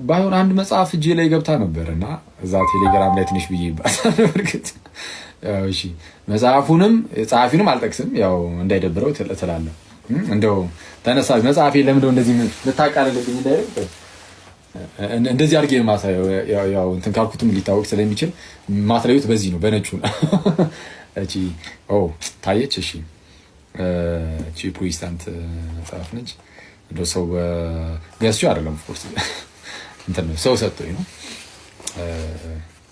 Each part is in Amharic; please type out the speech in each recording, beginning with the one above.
ባይሆን አንድ መጽሐፍ እጄ ላይ ገብታ ነበርና እዛ ቴሌግራም ላይ ትንሽ ብዬ ይባላል እርግጥ እሺ መጽሐፉንም ጸሐፊውንም አልጠቅስም ያው እንዳይደብረው ትላለህ እንደው ተነሳ መጽሐፌ ለምን እንደዚህ ልታቃለልብኝ እንዳይረግ እንደዚህ አድርጌ ማሳየው ያው እንትን ካልኩትም ሊታወቅ ስለሚችል ማስለዩት በዚህ ነው በነጩ ነው እቺ ታየች እሺ እቺ ፕሮቴስታንት መጽሐፍ ነች እንደው ሰው ገዝቼው አይደለም ኦፍ ኮርስ እንትን ሰው ሰጥቶኝ ነው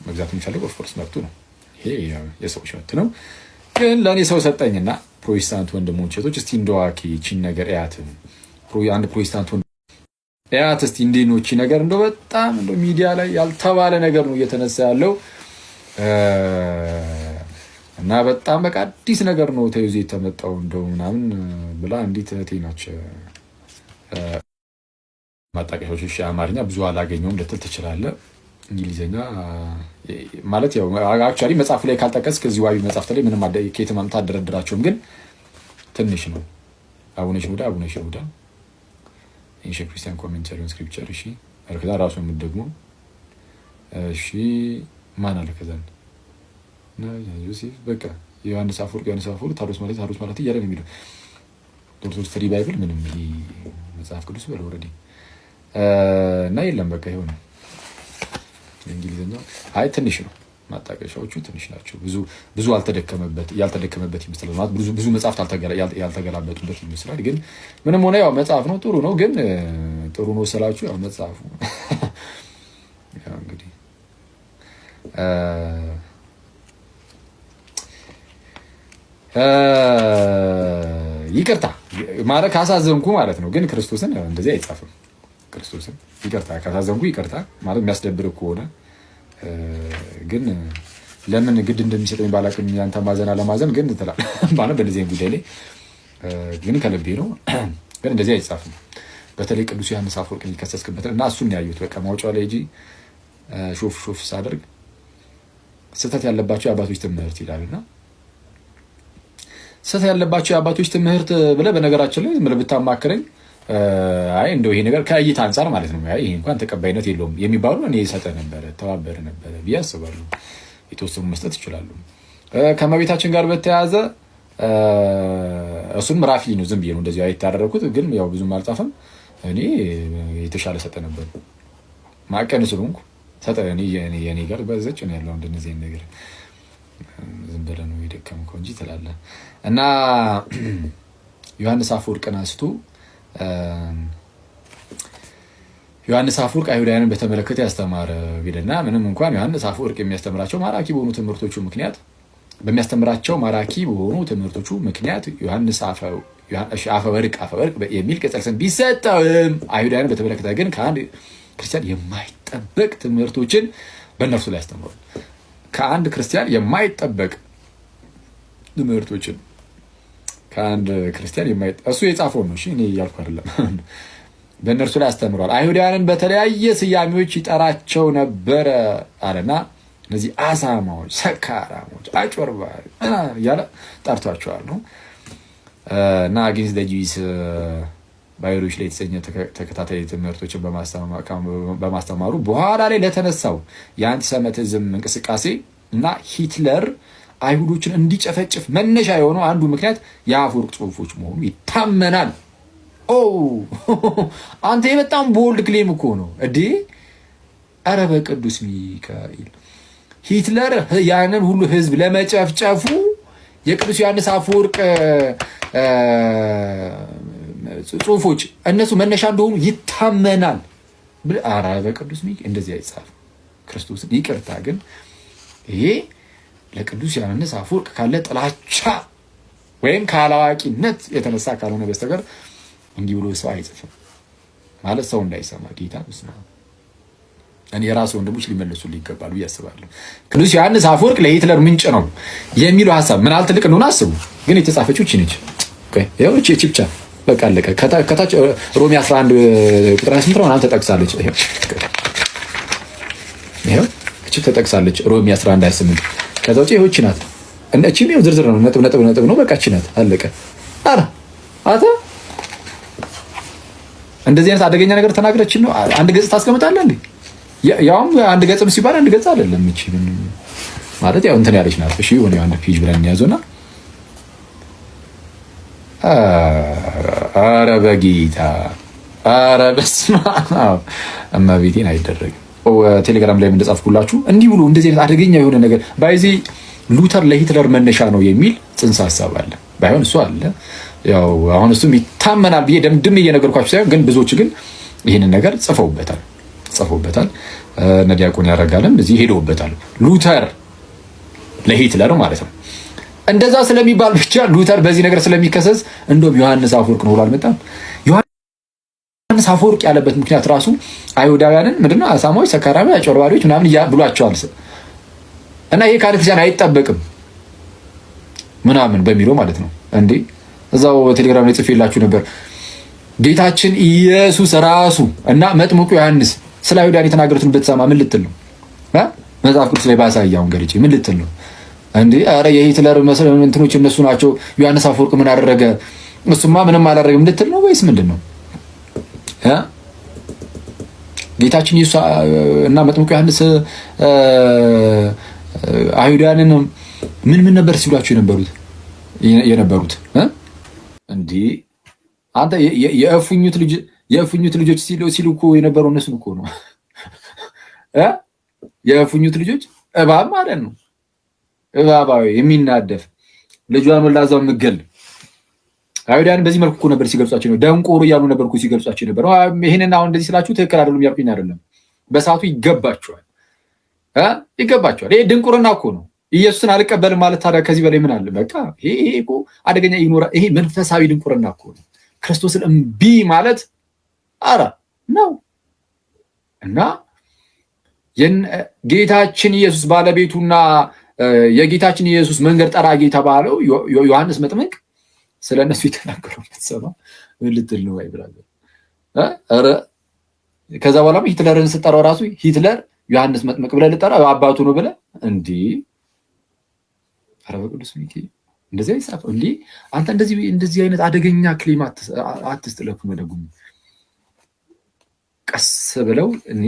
መግዛት የሚፈልገው ኦፍ ኮርስ መብቱ ነው ይሄ የሰዎች መብት ነው ግን ለኔ ሰው ሰጠኝና ፕሮቴስታንት ወንድሞች እህቶች እስቲ እንደዋኪ እቺን ነገር ያያት አንድ ፕሮቴስታንት ያያት እስቲ እንዴኖች ነገር እንደው በጣም እንደው ሚዲያ ላይ ያልተባለ ነገር ነው እየተነሳ ያለው እና በጣም በቃ አዲስ ነገር ነው ተይዞ የተመጣው እንደው ምናምን ብላ እንዴት እህቴ ናች ማጣቀሻዎች አማርኛ ብዙ አላገኘውም ልትል ትችላለህ እንግሊዘኛ ማለት ያው አክቹአሊ መጽሐፍ ላይ ካልጠቀስክ እዚህ ዋቢ መጽሐፍ ላይ ምንም ከየት ማምጣት አደረድራቸውም ግን ትንሽ ነው አቡነ ሽሁዳ ኢንሽ ክርስቲያን ኮሜንታሪ ኦን ስክሪፕቸር እሺ አልከዛ ራሱ ደግሞ እሺ ማን አለ ከዛ ነው ዮሴፍ በቃ ዮሐንስ አፈወርቅ ታሮስ ማለት እያለ ነው የሚለው ኦርቶዶክስ ስተዲ ባይብል ምንም መጽሐፍ ቅዱስ በለው ኦሬዲ እና የለም በቃ ይሆነ እንግሊዘኛው አይ ትንሽ ነው ማጣቀሻዎቹ ትንሽ ናቸው ብዙ ያልተደከመበት ይመስላል ማለት ብዙ መጽሐፍት ያልተገላበጡበት ይመስላል ግን ምንም ሆነ ያው መጽሐፍ ነው ጥሩ ነው ግን ጥሩ ነው ስላችሁ ያው መጽሐፉ ያው እንግዲህ ይቅርታ ማለት ካሳዘንኩ ማለት ነው ግን ክርስቶስን እንደዚህ አይጻፍም ክርስቶስን ይቅርታ ካሳዘንኩ ይቅርታ ማለት የሚያስደብር ከሆነ ግን ለምን ግድ እንደሚሰጠኝ ባላቅም ያንተ ማዘን አለማዘን ግን ተላል ማለት በእነዚህ ጉዳይ ላይ ግን ከልቤ ነው ግን እንደዚህ አይጻፍም በተለይ ቅዱስ ዮሐንስ አፈወርቅ የሚከሰስክበት እና እሱን ያዩት በቃ ማውጫው ላይ እጂ ሾፍ ሳደርግ ስህተት ያለባቸው የአባቶች ትምህርት ይላልና ስህተት ያለባቸው የአባቶች ትምህርት ብለህ በነገራችን ላይ ዝም ብለህ ብታማክረኝ አይ እንደው ይሄ ነገር ከእይታ አንፃር ማለት ነው አይ ይሄ እንኳን ተቀባይነት የለውም የሚባሉ እኔ ሰጠ ነበር ተባበረ ነበር ቢያስባሉ የተወሰኑ መስጠት ይችላሉ ከመቤታችን ጋር በተያያዘ እሱም ራፊ ነው ዝም ብዬ ነው እንደዚህ አይታረኩት ግን ያው ብዙም አልጻፈም እኔ የተሻለ ሰጠ ነበር ማቀን ስለሆንኩ ሰጠ እኔ የኔ ጋር በዘጭ ነው ያለው እንደዚህ ነገር ዝም ብለህ ነው የደከምከው እንጂ ትላለህ እና ዮሐንስ አፈወርቅን አንስቶ ዮሐንስ አፈወርቅ አይሁዳውያንን በተመለከተ ያስተማረ ቢልና ምንም እንኳን ዮሐንስ አፈወርቅ የሚያስተምራቸው ማራኪ በሆኑ ትምህርቶቹ ምክንያት ዮሐንስ አፈወርቅ የሚል ቅጽል ስም ቢሰጠውም አይሁዳውያንን በተመለከተ ግን ከአንድ ክርስቲያን የማይጠበቅ ትምህርቶችን በእነርሱ ላይ ያስተምራል ከአንድ ክርስቲያን የማይጠበቅ ትምህርቶችን ከአንድ ክርስቲያን እሱ የጻፈው ነው እሺ እኔ ያልኩ አይደለም በእነርሱ ላይ አስተምሯል አይሁዳውያንን በተለያየ ስያሜዎች ይጠራቸው ነበር አለና እነዚህ አሳማዎች ሰካራሞች አጭበርባሪ ያለ ጠርቷቸዋል ነው እና አጌንስት ዘ ጂውስ ባይሮች ላይ የተሰኘ ተከታታይ ትምህርቶችን በማስተማሩ በኋላ ላይ ለተነሳው የአንቲሰሚቲዝም እንቅስቃሴ እና ሂትለር አይሁዶችን እንዲጨፈጭፍ መነሻ የሆነው አንዱ ምክንያት የአፈወርቅ ጽሑፎች መሆኑ ይታመናል አንተ በጣም ቦልድ ክሌም እኮ ነው እዴ ኧረ በቅዱስ ሚካኤል ሂትለር ያንን ሁሉ ህዝብ ለመጨፍጨፉ የቅዱስ ዮሐንስ አፈወርቅ ጽሑፎች እነሱ መነሻ እንደሆኑ ይታመናል ኧረ በቅዱስ ሚካኤል እንደዚህ አይጻፍ ክርስቶስን ይቅርታ ግን ይሄ ለቅዱስ ዮሐንስ አፈወርቅ ካለ ጥላቻ ወይም ካላዋቂነት የተነሳ ካልሆነ በስተቀር እንዲህ ብሎ ሰው አይጽፍም ማለት ሰው እንዳይሰማ ጌታ ነው እኔ የራሱ ወንድሞች ሊመለሱልኝ ይገባሉ ያስባሉ ቅዱስ ዮሐንስ አፈወርቅ ለሂትለር ምንጭ ነው የሚለው ሐሳብ ምን አልተልቅ እንደሆነ አስቡ ግን የተጻፈችው እቺ ነች ያው እቺ ብቻ በቃ አለቀ ከታች ሮሜ 11 ቁጥር 28 ነው ተጠቅሳለች ይሄው እቺ ተጠቅሳለች ሮሜ 11 28 ከዛ ውጪ ይሁን ናት እቺ ነው ዝርዝር ነው ነጥብ ነው በቃ እቺ ናት አለቀ አረ አታ እንደዚህ አይነት አደገኛ ነገር ተናግረችን ነው አንድ ገጽ ታስቀምጣለህ እንዴ? ያውም አንድ ገጽም ሲባል አንድ ገጽ አይደለም። እቺ ማለት ያው እንትን ያለች ናት። እሺ ወኔ አንድ ፔጅ ብለን ያዘውና ኧረ በጌታ ኧረ በስመ አብ እመቤቴን አይደረግም። ቴሌግራም ላይ እንደጻፍኩላችሁ እንዲህ ብሎ እንደዚህ አይነት አደገኛ የሆነ ነገር ባይዚ ሉተር ለሂትለር መነሻ ነው የሚል ጽንሰ ሐሳብ አለ። ባይሆን እሱ አለ ያው አሁን እሱም ይታመናል ብዬ ደምድሜ እየነገርኳችሁ ሳይሆን ግን ብዙዎች ግን ይህንን ነገር ጽፈውበታል። እነ ዲያቆን ያረጋለም እዚህ ሄደውበታል። ሉተር ለሂትለር ማለት ነው። እንደዛ ስለሚባል ብቻ ሉተር በዚህ ነገር ስለሚከሰስ እንደውም ዮሐንስ አፈወርቅ ነው ብሎ አልመጣም። ዮሐንስ አፈወርቅ ያለበት ምክንያት ራሱ አይሁዳውያንን ምንድነው አሳማዎች፣ ሰካራሚ፣ አጭበርባሪዎች ምናምን ብሏቸዋል እና ይሄ ከክርስቲያን አይጠበቅም ምናምን በሚለው ማለት ነው። እንዴ እዛው ቴሌግራም ላይ ጽፌላችሁ ነበር። ጌታችን ኢየሱስ ራሱ እና መጥምቁ ዮሐንስ ስለ አይሁዳን የተናገሩትን ብትሰማ ምን ልትል ነው? መጽሐፍ ቅዱስ ላይ ባሳያውን ገልጬ ምን ልትል ነው? እንዴ አረ የሂትለር እንትኖች እነሱ ናቸው። ዮሐንስ አፈወርቅ ምን አደረገ? እሱማ ምንም አላደረገም ልትል ነው ወይስ ምንድን ነው? ጌታችን ኢየሱስ እና መጥምቁ ዮሐንስ አይሁዳንን ምን ነበር ሲሏቸው የነበሩት? እንዲህ አንተ የእፉኝት ልጆች ሲሉ እኮ የነበረው እነሱን እኮ ነው። የእፉኝት ልጆች እባብ ማለት ነው። እባባዊ የሚናደፍ ልጇን ወላዛው ምገል አይሁዳን በዚህ መልኩ እኮ ነበር ሲገልጿቸው ነው። ደንቆሮ እያሉ ነበር እኮ ሲገልጿቸው ነበር። ይሄንን አሁን እንደዚህ ስላችሁ ትክክል አይደለም ያልኩኝ አይደለም። በሰዓቱ ይገባቸዋል። ይሄ ድንቁርና እኮ ነው። ኢየሱስን አልቀበልም ማለት ታዲያ ከዚህ በላይ ምን አለ? በቃ ይሄ እኮ አደገኛ ይሄ መንፈሳዊ ድንቁርና እኮ ነው። ክርስቶስን እምቢ ማለት ነው። እና ጌታችን ኢየሱስ ባለቤቱና የጌታችን ኢየሱስ መንገድ ጠራጊ የተባለው ዮሐንስ መጥምቅ ስለነሱ የተናገረው ብትሰማ ልትል ነው ብራዘር። ከዛ በኋላ ሂትለርን ስጠራው ራሱ ሂትለር ዮሐንስ መጥምቅ ብለህ ልጠራው አባቱ ነው ብለህ እንዲህ ኧረ በቅዱስ ሚካኤል እንደዚህ አይጻፈው እንዴ! አንተ እንደዚህ አይነት አደገኛ ክሌም አትስጥለፉ። መደጉም ቀስ ብለው እኔ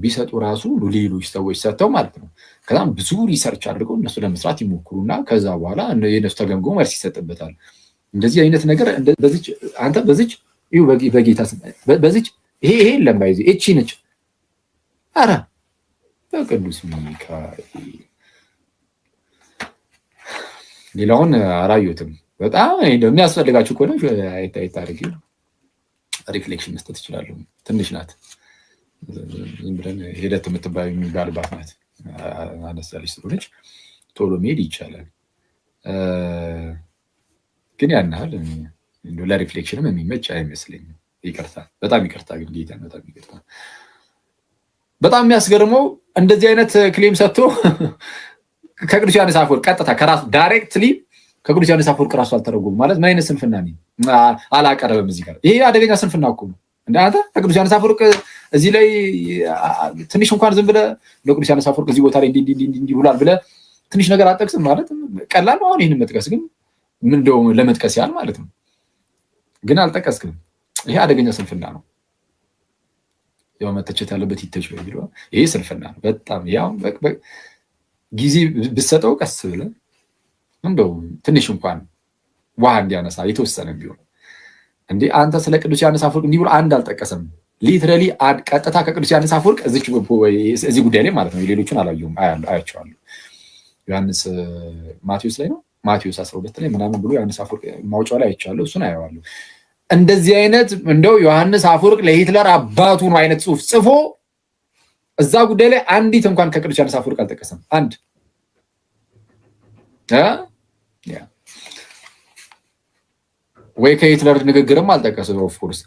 ቢሰጡ ራሱ ሌሎች ሰዎች ሰጥተው ማለት ነው። ከዛም ብዙ ሪሰርች አድርገው እነሱ ለመስራት ይሞክሩና ከዛ በኋላ የነሱ ተገምግሞ መልስ ይሰጥበታል። እንደዚህ አይነት ነገር በዚች በጌታ በዚች ይሄ የለም ባይዚ እቺ ነች። ኧረ በቅዱስ ሚካኤል ሌላውን አላየሁትም። በጣም እንደሚያስፈልጋችሁ ከሆነ አይታርጊ ሪፍሌክሽን መስጠት ይችላሉ። ትንሽ ናት። ዝም ብለን ሄደት የምትባል የሚባልባት ናት። አነስ ያለች ስለሆነች ቶሎ መሄድ ይቻላል። ግን ያን ያህል ለሪፍሌክሽንም የሚመች አይመስለኝም። ይቅርታ፣ በጣም ይቅርታ። ግን ጌታ በጣም ይቅርታ። በጣም የሚያስገርመው እንደዚህ አይነት ክሌም ሰጥቶ ከቅዱስ ዮሐንስ አፈወርቅ ቀጥታ ከራሱ ዳይሬክትሊ ከቅዱስ ዮሐንስ አፈወርቅ ራሱ አልተረጎም ማለት ምን አይነት ስንፍና ነው? አላቀረበም። እዚህ ጋር ይሄ አደገኛ ስንፍና እኮ ነው። አንተ ከቅዱስ ዮሐንስ አፈወርቅ እዚህ ላይ ትንሽ እንኳን ዝም ብለህ ለቅዱስ ዮሐንስ አፈወርቅ እዚህ ቦታ ላይ እንዲህ ብሏል ብለህ ትንሽ ነገር አጠቅስም ማለት ቀላል ነው። አሁን ይህንን መጥቀስ ግን ምን እንደው ለመጥቀስ ያህል ማለት ነው። ግን አልጠቀስክም። ይሄ አደገኛ ስንፍና ነው። ያው መተቸት ያለበት ይተች ወይ ቢለው ይሄ ስንፍና ነው በጣም ያው ጊዜ ብትሰጠው ቀስ ብለህ እንደው ትንሽ እንኳን ውሃ እንዲያነሳ የተወሰነ ቢሆን እንዴ አንተ ስለ ቅዱስ ዮሐንስ አፈወርቅ እንዲህ ብሎ አንድ አልጠቀሰም። ሊትራሊ ቀጥታ ከቅዱስ ዮሐንስ አፈወርቅ እዚህ ጉዳይ ላይ ማለት ነው። የሌሎቹን አላየሁም፣ አያቸዋለሁ። ዮሐንስ ማቴዎስ ላይ ነው ማቴዎስ 12 ላይ ምናምን ብሎ ዮሐንስ አፈወርቅ ማውጫው ላይ አይቻለሁ። እሱን አየዋለሁ። እንደዚህ አይነት እንደው ዮሐንስ አፈወርቅ ለሂትለር አባቱ ነው አይነት ጽሑፍ ጽፎ እዛ ጉዳይ ላይ አንዲት እንኳን ከቅዱስ ዮሐንስ አፈወርቅ አልጠቀሰም። አንድ ወይ ከሂትለር ንግግርም አልጠቀሰው። ኦፍኮርስ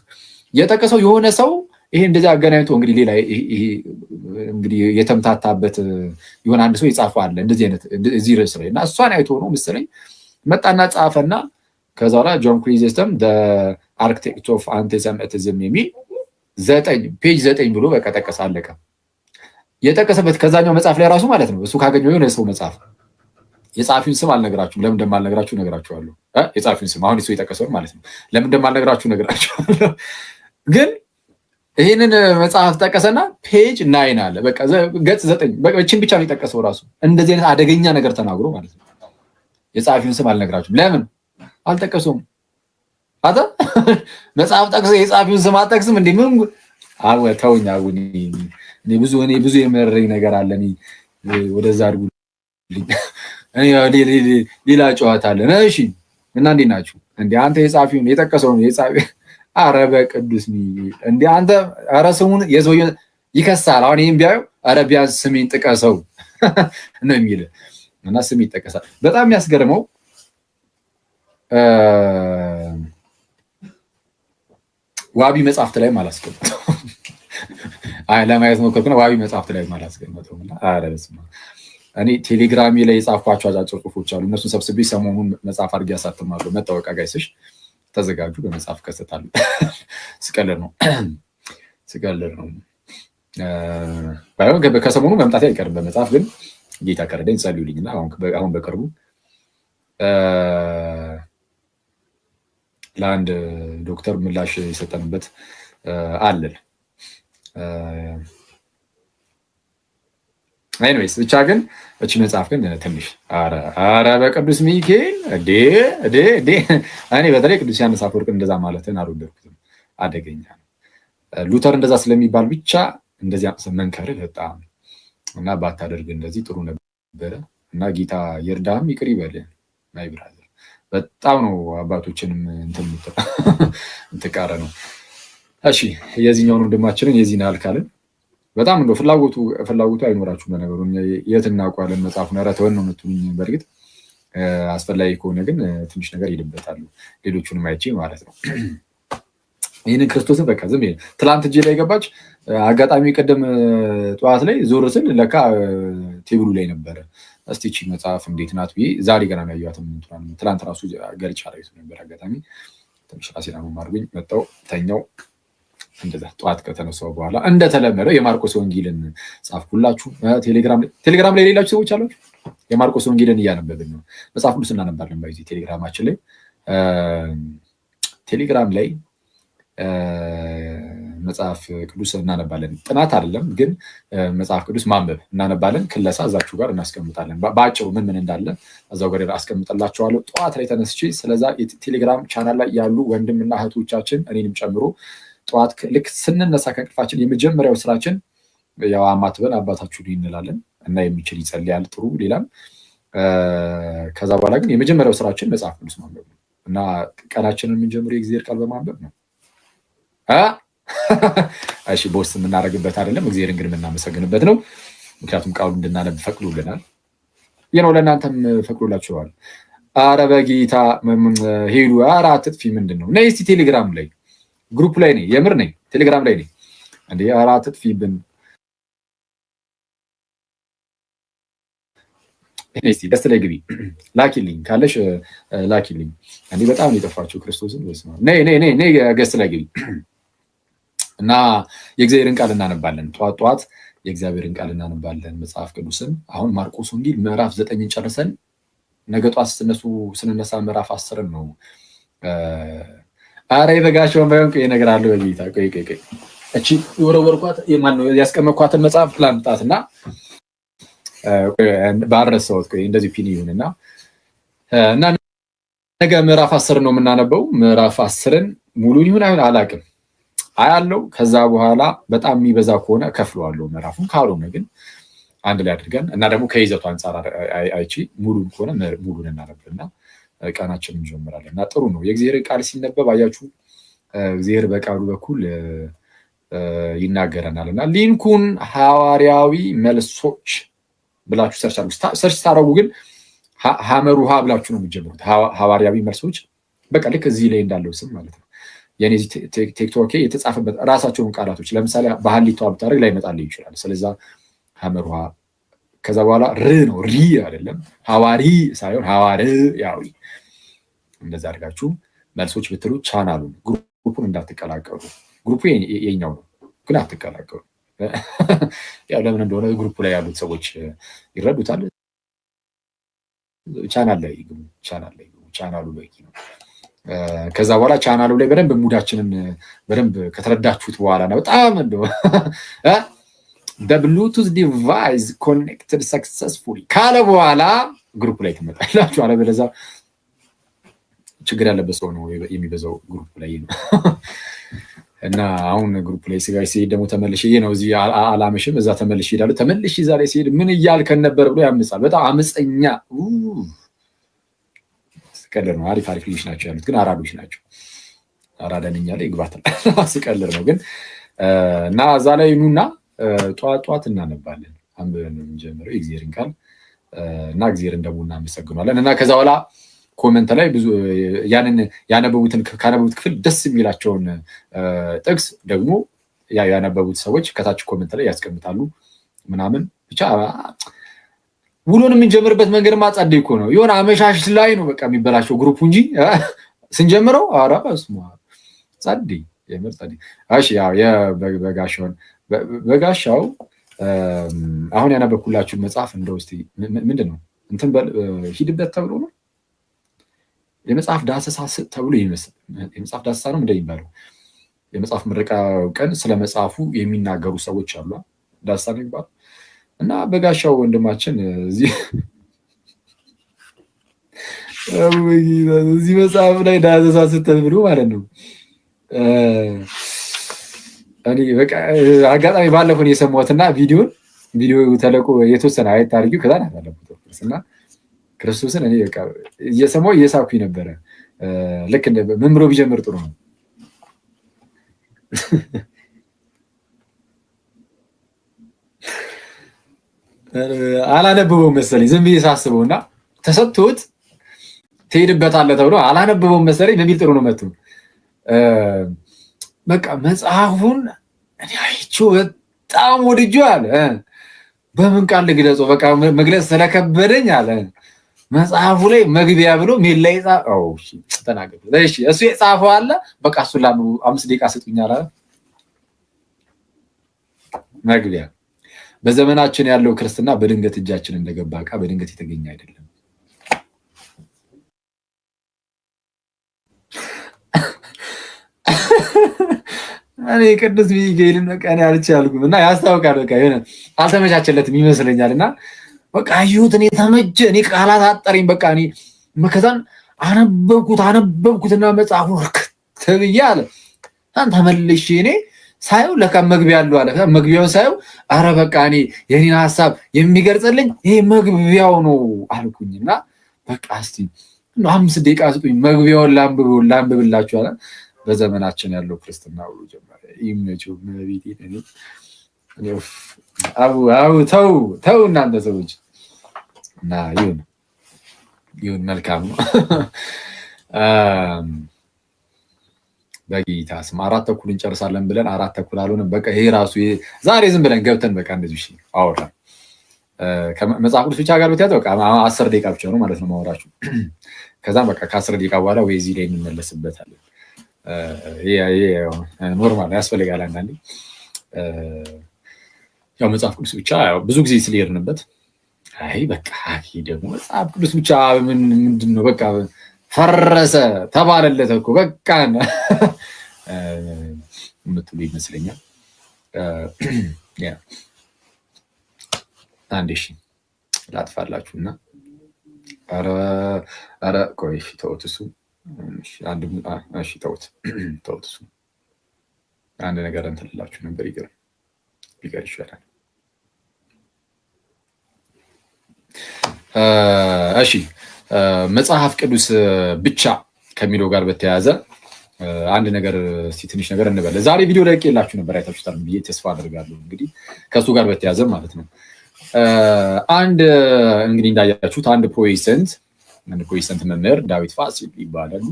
የጠቀሰው የሆነ ሰው ይሄ እንደዚህ አገናኝቶ እንግዲህ ሌላ እንግዲህ የተምታታበት የሆነ አንድ ሰው የጻፈው አለ እንደዚህ አይነት እዚህ ርዕስ ላይ እና እሷን አይቶ ነው መሰለኝ መጣና ጻፈና ከዛ በኋላ ጆን ክሪስተም አርክቴክት ኦፍ አንቲሴሚቲዝም የሚል ፔጅ 9 ብሎ በቃ ጠቀሰ። አለቀ። የጠቀሰበት ከዛኛው መጽሐፍ ላይ ራሱ ማለት ነው። እሱ ካገኘው የሆነ ሰው መጽሐፍ የጸሐፊውን ስም አልነግራችሁም። ለምን እንደማልነግራችሁ እነግራችኋለሁ። የጸሐፊውን ስም አሁን እሱ የጠቀሰውን ማለት ነው። ለምን እንደማልነግራችሁ እነግራችኋለሁ። ግን ይህንን መጽሐፍ ጠቀሰና ፔጅ 9 አለ። በቃ ገጽ 9 በቃ እቺን ብቻ ነው የጠቀሰው ራሱ። እንደዚህ አይነት አደገኛ ነገር ተናግሮ ማለት ነው። የጸሐፊውን ስም አልነግራችሁም። ለምን አልጠቀሰውም? አታ መጽሐፍ ጠቅሰህ የጸሐፊውን ስም አትጠቅስም እንዴ? ምን ተውኝ። አሁን እኔ ብዙ የመረረኝ ነገር አለ። ወደዛ አድርጉልኝ። ሌላ ጨዋታ አለ። እሺ እና እንዴት ናችሁ? እንዴ አንተ የጸሐፊውን የጠቀሰውን የጸሐፊ አረ በቅዱስ እንዴ አንተ አረ ስሙን የሰው ይከሳል። አሁን ይሄን ቢያዩ አረ ቢያንስ ስሜን ጥቀሰው ነው የሚል እና ስም ይጠቀሳል። በጣም የሚያስገርመው ዋቢ መጽሐፍት ላይ አላስቀመጠው። ለማየት ሞከርኩና ዋቢ መጽሐፍት ላይ አላስቀመጠው። አረ በስመ አብ እኔ ቴሌግራሚ ላይ የጻፍኳቸው አጫጭር ጽሁፎች አሉ። እነሱን ሰብስቤ ሰሞኑን መጽሐፍ አድርጌ ያሳትማለሁ። መታወቂያ ጋይስሽ ተዘጋጁ፣ በመጽሐፍ ከሰታለሁ። ስቀልድ ነው። ባይሆን ከሰሞኑ መምጣት አይቀርም በመጽሐፍ ግን ጌታ ከረዳኝ ጸልዩልኝና አሁን በቅርቡ ለአንድ ዶክተር ምላሽ የሰጠንበት አለን። ኤኒዌይስ ብቻ ግን እቺ መጽሐፍ ግን ትንሽ አረ በቅዱስ ሚካኤል እኔ በተለይ ቅዱስ ዮሐንስ አፈወርቅ እንደዛ ማለትን አልወደድኩትም። አደገኛ ነው። ሉተር እንደዛ ስለሚባል ብቻ እንደዚያ መንከር በጣም እና ባታደርግ እንደዚህ ጥሩ ነበረ እና ጌታ ይርዳህም ይቅር ይበልህ። ማይ ብራዘር በጣም ነው አባቶችንም እንትቃረ ነው። እሺ የዚህኛውን ወንድማችንን የዚህን አልካልን በጣም እንደው ፍላጎቱ አይኖራችሁም። በነገሩ የት እናውቀዋለን መጽሐፉን? ኧረ ተወን ነው የምትሉኝ። በእርግጥ አስፈላጊ ከሆነ ግን ትንሽ ነገር ይልበታሉ። ሌሎቹንም አይቼ ማለት ነው። ይህንን ክርስቶስን በቃ ዝም ትላንት እጄ ላይ ገባች። አጋጣሚ ቀደም ጠዋት ላይ ዞር ስል ለካ ቴብሉ ላይ ነበረ። እስቲ እቺ መጽሐፍ እንዴት ናት ብዬ ዛሬ ገና ነው ያየኋትም። ትላንት ራሱ ገልጫ ላይ ነበር። አጋጣሚ ትንሽ ራሴን አድርጎኝ መጣሁ፣ ተኛው። እንደዛ ጠዋት ከተነሳው በኋላ እንደተለመደው የማርቆስ ወንጌልን ጻፍኩላችሁ። ቴሌግራም ላይ ሌላችሁ ሰዎች አላችሁ። የማርቆስ ወንጌልን እያነበብን ነው። መጽሐፍ ቅዱስ እናነባለን። በዚህ ቴሌግራማችን ላይ መጽሐፍ ቅዱስ እናነባለን። ጥናት አይደለም ግን መጽሐፍ ቅዱስ ማንበብ እናነባለን። ክለሳ እዛችሁ ጋር እናስቀምጣለን። በአጭሩ ምን እንዳለ እዛው ጋር አስቀምጥላችኋለሁ። ጠዋት ላይ ተነስቼ ስለዛ ቴሌግራም ቻናል ላይ ያሉ ወንድምና እህቶቻችን እኔንም ጨምሮ ጠዋት ልክ ስንነሳ ከእንቅልፋችን የመጀመሪያው ስራችን ያው አማትበን አባታችሁ እንላለን እና የሚችል ይጸልያል። ጥሩ ሌላም ከዛ በኋላ ግን የመጀመሪያው ስራችን መጽሐፍ ቅዱስ ማንበብ ነው እና ቀናችንን የምንጀምረው የእግዚአብሔር ቃል በማንበብ ነው። እሺ ቦስ የምናደርግበት አይደለም፣ እግዚአብሔርን ግን የምናመሰግንበት ነው። ምክንያቱም ቃሉ እንድናነብ ፈቅዶልናል። ይህ ነው፣ ለእናንተም ፈቅዶላችኋል። አረ በጌታ ሄዱ። አረ አትጥፊ። ምንድን ነው? ነይ እስቲ ቴሌግራም ላይ ግሩፕ ላይ ነኝ፣ የምር ነኝ፣ ቴሌግራም ላይ ነኝ። እንዴ አረ አትጥፊብን። እስቲ ደስ ላይ ግቢ፣ ላኪልኝ ካለሽ ላኪልኝ። እንዴ በጣም ነው የጠፋችሁ ክርስቶስን። ነይ ገስት ላይ ግቢ እና የእግዚአብሔርን ቃል እናነባለን። ጠዋት የእግዚአብሔርን ቃል እናነባለን መጽሐፍ ቅዱስን። አሁን ማርቆስ ወንጌል ምዕራፍ 9 ጨርሰን ነገ ጠዋት ስንነሳ ምዕራፍ 10 ነው። አረ የበጋቸውን ባይሆን ቆይ ነገር አለ በጌታ ቆይ እቺ የወረወርኳት የማን ነው ያስቀመጥኳትን መጽሐፍ ላምጣትና ባረሰውት ቆይ እንደዚህ ፒን ይሁንና እና ነገ ምዕራፍ 10 ነው የምናነበው። ምዕራፍ 10ን ሙሉን ይሁን አይሁን አላውቅም አያለው። ከዛ በኋላ በጣም የሚበዛ ከሆነ ከፍለዋለሁ ምዕራፉን፣ ካልሆነ ግን አንድ ላይ አድርገን እና ደግሞ ከይዘቱ አንጻር አይቺ ሙሉን ከሆነ ሙሉን እናነብና ቀናችንን እንጀምራለን። እና ጥሩ ነው የእግዚአብሔር ቃል ሲነበብ አያችሁ፣ እግዚአብሔር በቃሉ በኩል ይናገረናል። እና ሊንኩን ሐዋርያዊ መልሶች ብላችሁ ሰርች ታረጉ፣ ግን ሐመር ውሃ ብላችሁ ነው የምትጀምሩት። ሐዋርያዊ መልሶች በቃ ልክ እዚህ ላይ እንዳለው ስም ማለት ነው። የኔ ቲክቶክ የተጻፈበት ራሳቸውን ቃላቶች ለምሳሌ ባህሊቷ ብታደርግ ላይ መጣልኝ ይችላል። ስለዛ ሐመር ውሃ ከዛ በኋላ ነው ሪ አይደለም ሐዋሪ ሳይሆን ሐዋርያዊ እንደዛ አድርጋችሁ መልሶች ብትሉ ቻናሉን ግሩፑን እንዳትቀላቀሉ። ግሩፑ የኛው ነው ግን አትቀላቀሉ። ያው ለምን እንደሆነ ግሩፑ ላይ ያሉት ሰዎች ይረዱታል። ቻናል ላይ ግቡ፣ ቻናሉ በቂ ነው። ከዛ በኋላ ቻናሉ ላይ በደንብ ሙዳችንን በደንብ ከተረዳችሁት በኋላ ነው በጣም እንደው ብሉቱዝ ዲቫይስ ኮኔክትድ ሰክሰስፉሊ ካለ በኋላ ግሩፕ ላይ ትመጣላችሁ። አለበለዚያ ችግር ያለበት ሰው ነው የሚበዛው ግሩፕ ላይ ነው። እና አሁን ግሩፕ ላይ ስጋ ሲሄድ ደግሞ ተመልሼ ነው እዚህ አላመሽም፣ እዛ ተመልሼ እሄዳለሁ። ተመልሼ ዛሬ ሲሄድ ምን እያልከን ነበር ብሎ ያምጻል። በጣም አመፀኛ ስቀልር ነው። አሪፍ ልጆች ናቸው ያሉት፣ ግን አራዶች ናቸው። አራዳንኛ ላይ ይግባታል። ስቀልር ነው ግን እና እዛ ላይ ኑና ጧት እናነባለን። አንብበን ነው የምንጀምረው የእግዚአብሔርን ቃል እና እግዚአብሔርን ደግሞ እናመሰግናለን። እና ከዛ በኋላ ኮመንት ላይ ብዙ ያንን ካነበቡት ክፍል ደስ የሚላቸውን ጥቅስ ደግሞ ያነበቡት ሰዎች ከታች ኮመንት ላይ ያስቀምጣሉ ምናምን። ብቻ ውሎን የምንጀምርበት መንገድ ማጻደይ እኮ ነው። የሆነ አመሻሽ ላይ ነው በቃ የሚበላሸው ግሩፑ እንጂ ስንጀምረው ኧረ በስመ አብ ጻደይ የምር ጻደይ። እሺ ያው በጋሻው አሁን ያነበብኩላችሁ መጽሐፍ እንደው እስቲ ምንድን ነው እንትን ሂድበት ተብሎ ነው የመጽሐፍ ዳሰሳ ተብሎ ይመስል የመጽሐፍ ዳሰሳ ነው እንደሚባለው የመጽሐፍ ምረቃ ቀን ስለ መጽሐፉ የሚናገሩ ሰዎች አሉ። ዳሰሳ ነው የሚባለው እና በጋሻው ወንድማችን እዚህ መጽሐፍ ላይ ዳሰሳ ተብሎ ማለት ነው። እኔ በቃ አጋጣሚ ባለፈው የሰማሁትና ቪዲዮ ተለቆ የተወሰነ አየት አድርጊው ከዛ ናታለበት እና ክርስቶስን እኔ በቃ እየሰማሁ እየሳኩኝ ነበረ። ልክ እንደ ምን ብሎ ቢጀምር ጥሩ ነው? አላነበበውም መሰለኝ ዝም ብዬ ሳስበው እና ተሰጥቶት ትሄድበታለህ ተብሎ አላነበበውም መሰለኝ በሚል ጥሩ ነው መቱ። በቃ መጽሐፉን እኔ አይቼው በጣም ወድጄው አለ። በምን ቃል ልግለጸው? በቃ መግለጽ ስለከበደኝ አለ። መጽሐፉ ላይ መግቢያ ብሎ ሜል ላይ ተናገር። እሱ የጻፈው አለ። በቃ እሱን ላንብቡ 5 ደቂቃ ስጡኝ አለ። መግቢያ በዘመናችን ያለው ክርስትና በድንገት እጃችን እንደገባ ዕቃ በድንገት የተገኘ አይደለም። እኔ ቅዱስ ሚካኤልን በቃ እኔ አልቻልኩም እና ያስታውቃል። በቃ የሆነ አልተመቻቸለትም ይመስለኛል እና በቃ አየሁት። እኔ ተመቸ። እኔ ቃላት አጠረኝ። በቃ እኔ መከታን አነበብኩትና መጽሐፉ ተብዬ አለ ተመልሼ እኔ ሳየው ለካ መግቢያ አለው አለ። መግቢያውን ሳየው አረ በቃ እኔ የኔን ሀሳብ የሚገልጽልኝ ይሄ መግቢያው ነው አልኩኝና በቃ እስቲ 5 ደቂቃ ስጡኝ መግቢያውን ላንብብላችሁ አለ። በዘመናችን ያለው ክርስትና ሁሉ ጀመረ። ይመቸው መቤቴ ተው እናንተ ሰዎች እና ይሁን መልካም ነው። በጌታ ስም 4:15 እንጨርሳለን ብለን 4:15 አልሆነም። በቃ ይሄ ራሱ ዛሬ ዝም ብለን ገብተን በቃ እንደዚህ እሺ አወራን። ከመጽሐፍ ቅዱስ ብቻ ጋር ብትያዘው በቃ 10 ደቂቃ ብቻ ነው ማለት ነው ማወራችሁ። ከዛም በቃ ከ10 ደቂቃ በኋላ ወይ እዚህ ላይ እንመለስበታለን። ኖርማል ያስፈልጋል። አንዳንዴ ያው መጽሐፍ ቅዱስ ብቻ ብዙ ጊዜ ስለሄድንበት አይ በቃ ደግሞ መጽሐፍ ቅዱስ ብቻ ምንድን ነው በቃ ፈረሰ ተባለለት እኮ በቃ የምትሉ ይመስለኛል። አንዴ እሺ ላጥፋላችሁና ኧረ ቆይ ተውት እሱ እሺ ተውት እሱ አንድ ነገር እንትን ልላችሁ ነበር ቢቀር ይሻላል። እሺ መጽሐፍ ቅዱስ ብቻ ከሚለው ጋር በተያያዘ አንድ ነገር እስቲ ትንሽ ነገር እንበል። ዛሬ ቪዲዮ ላይ የላችሁ ነበር አይታችሁታል ብዬ ተስፋ አደርጋለሁ። እንግዲህ ከሱ ጋር በተያያዘ ማለት ነው አንድ እንግዲህ እንዳያችሁት አንድ ፕሮቴስታንት መምህር ዳዊት ፋሲል ይባላሉ።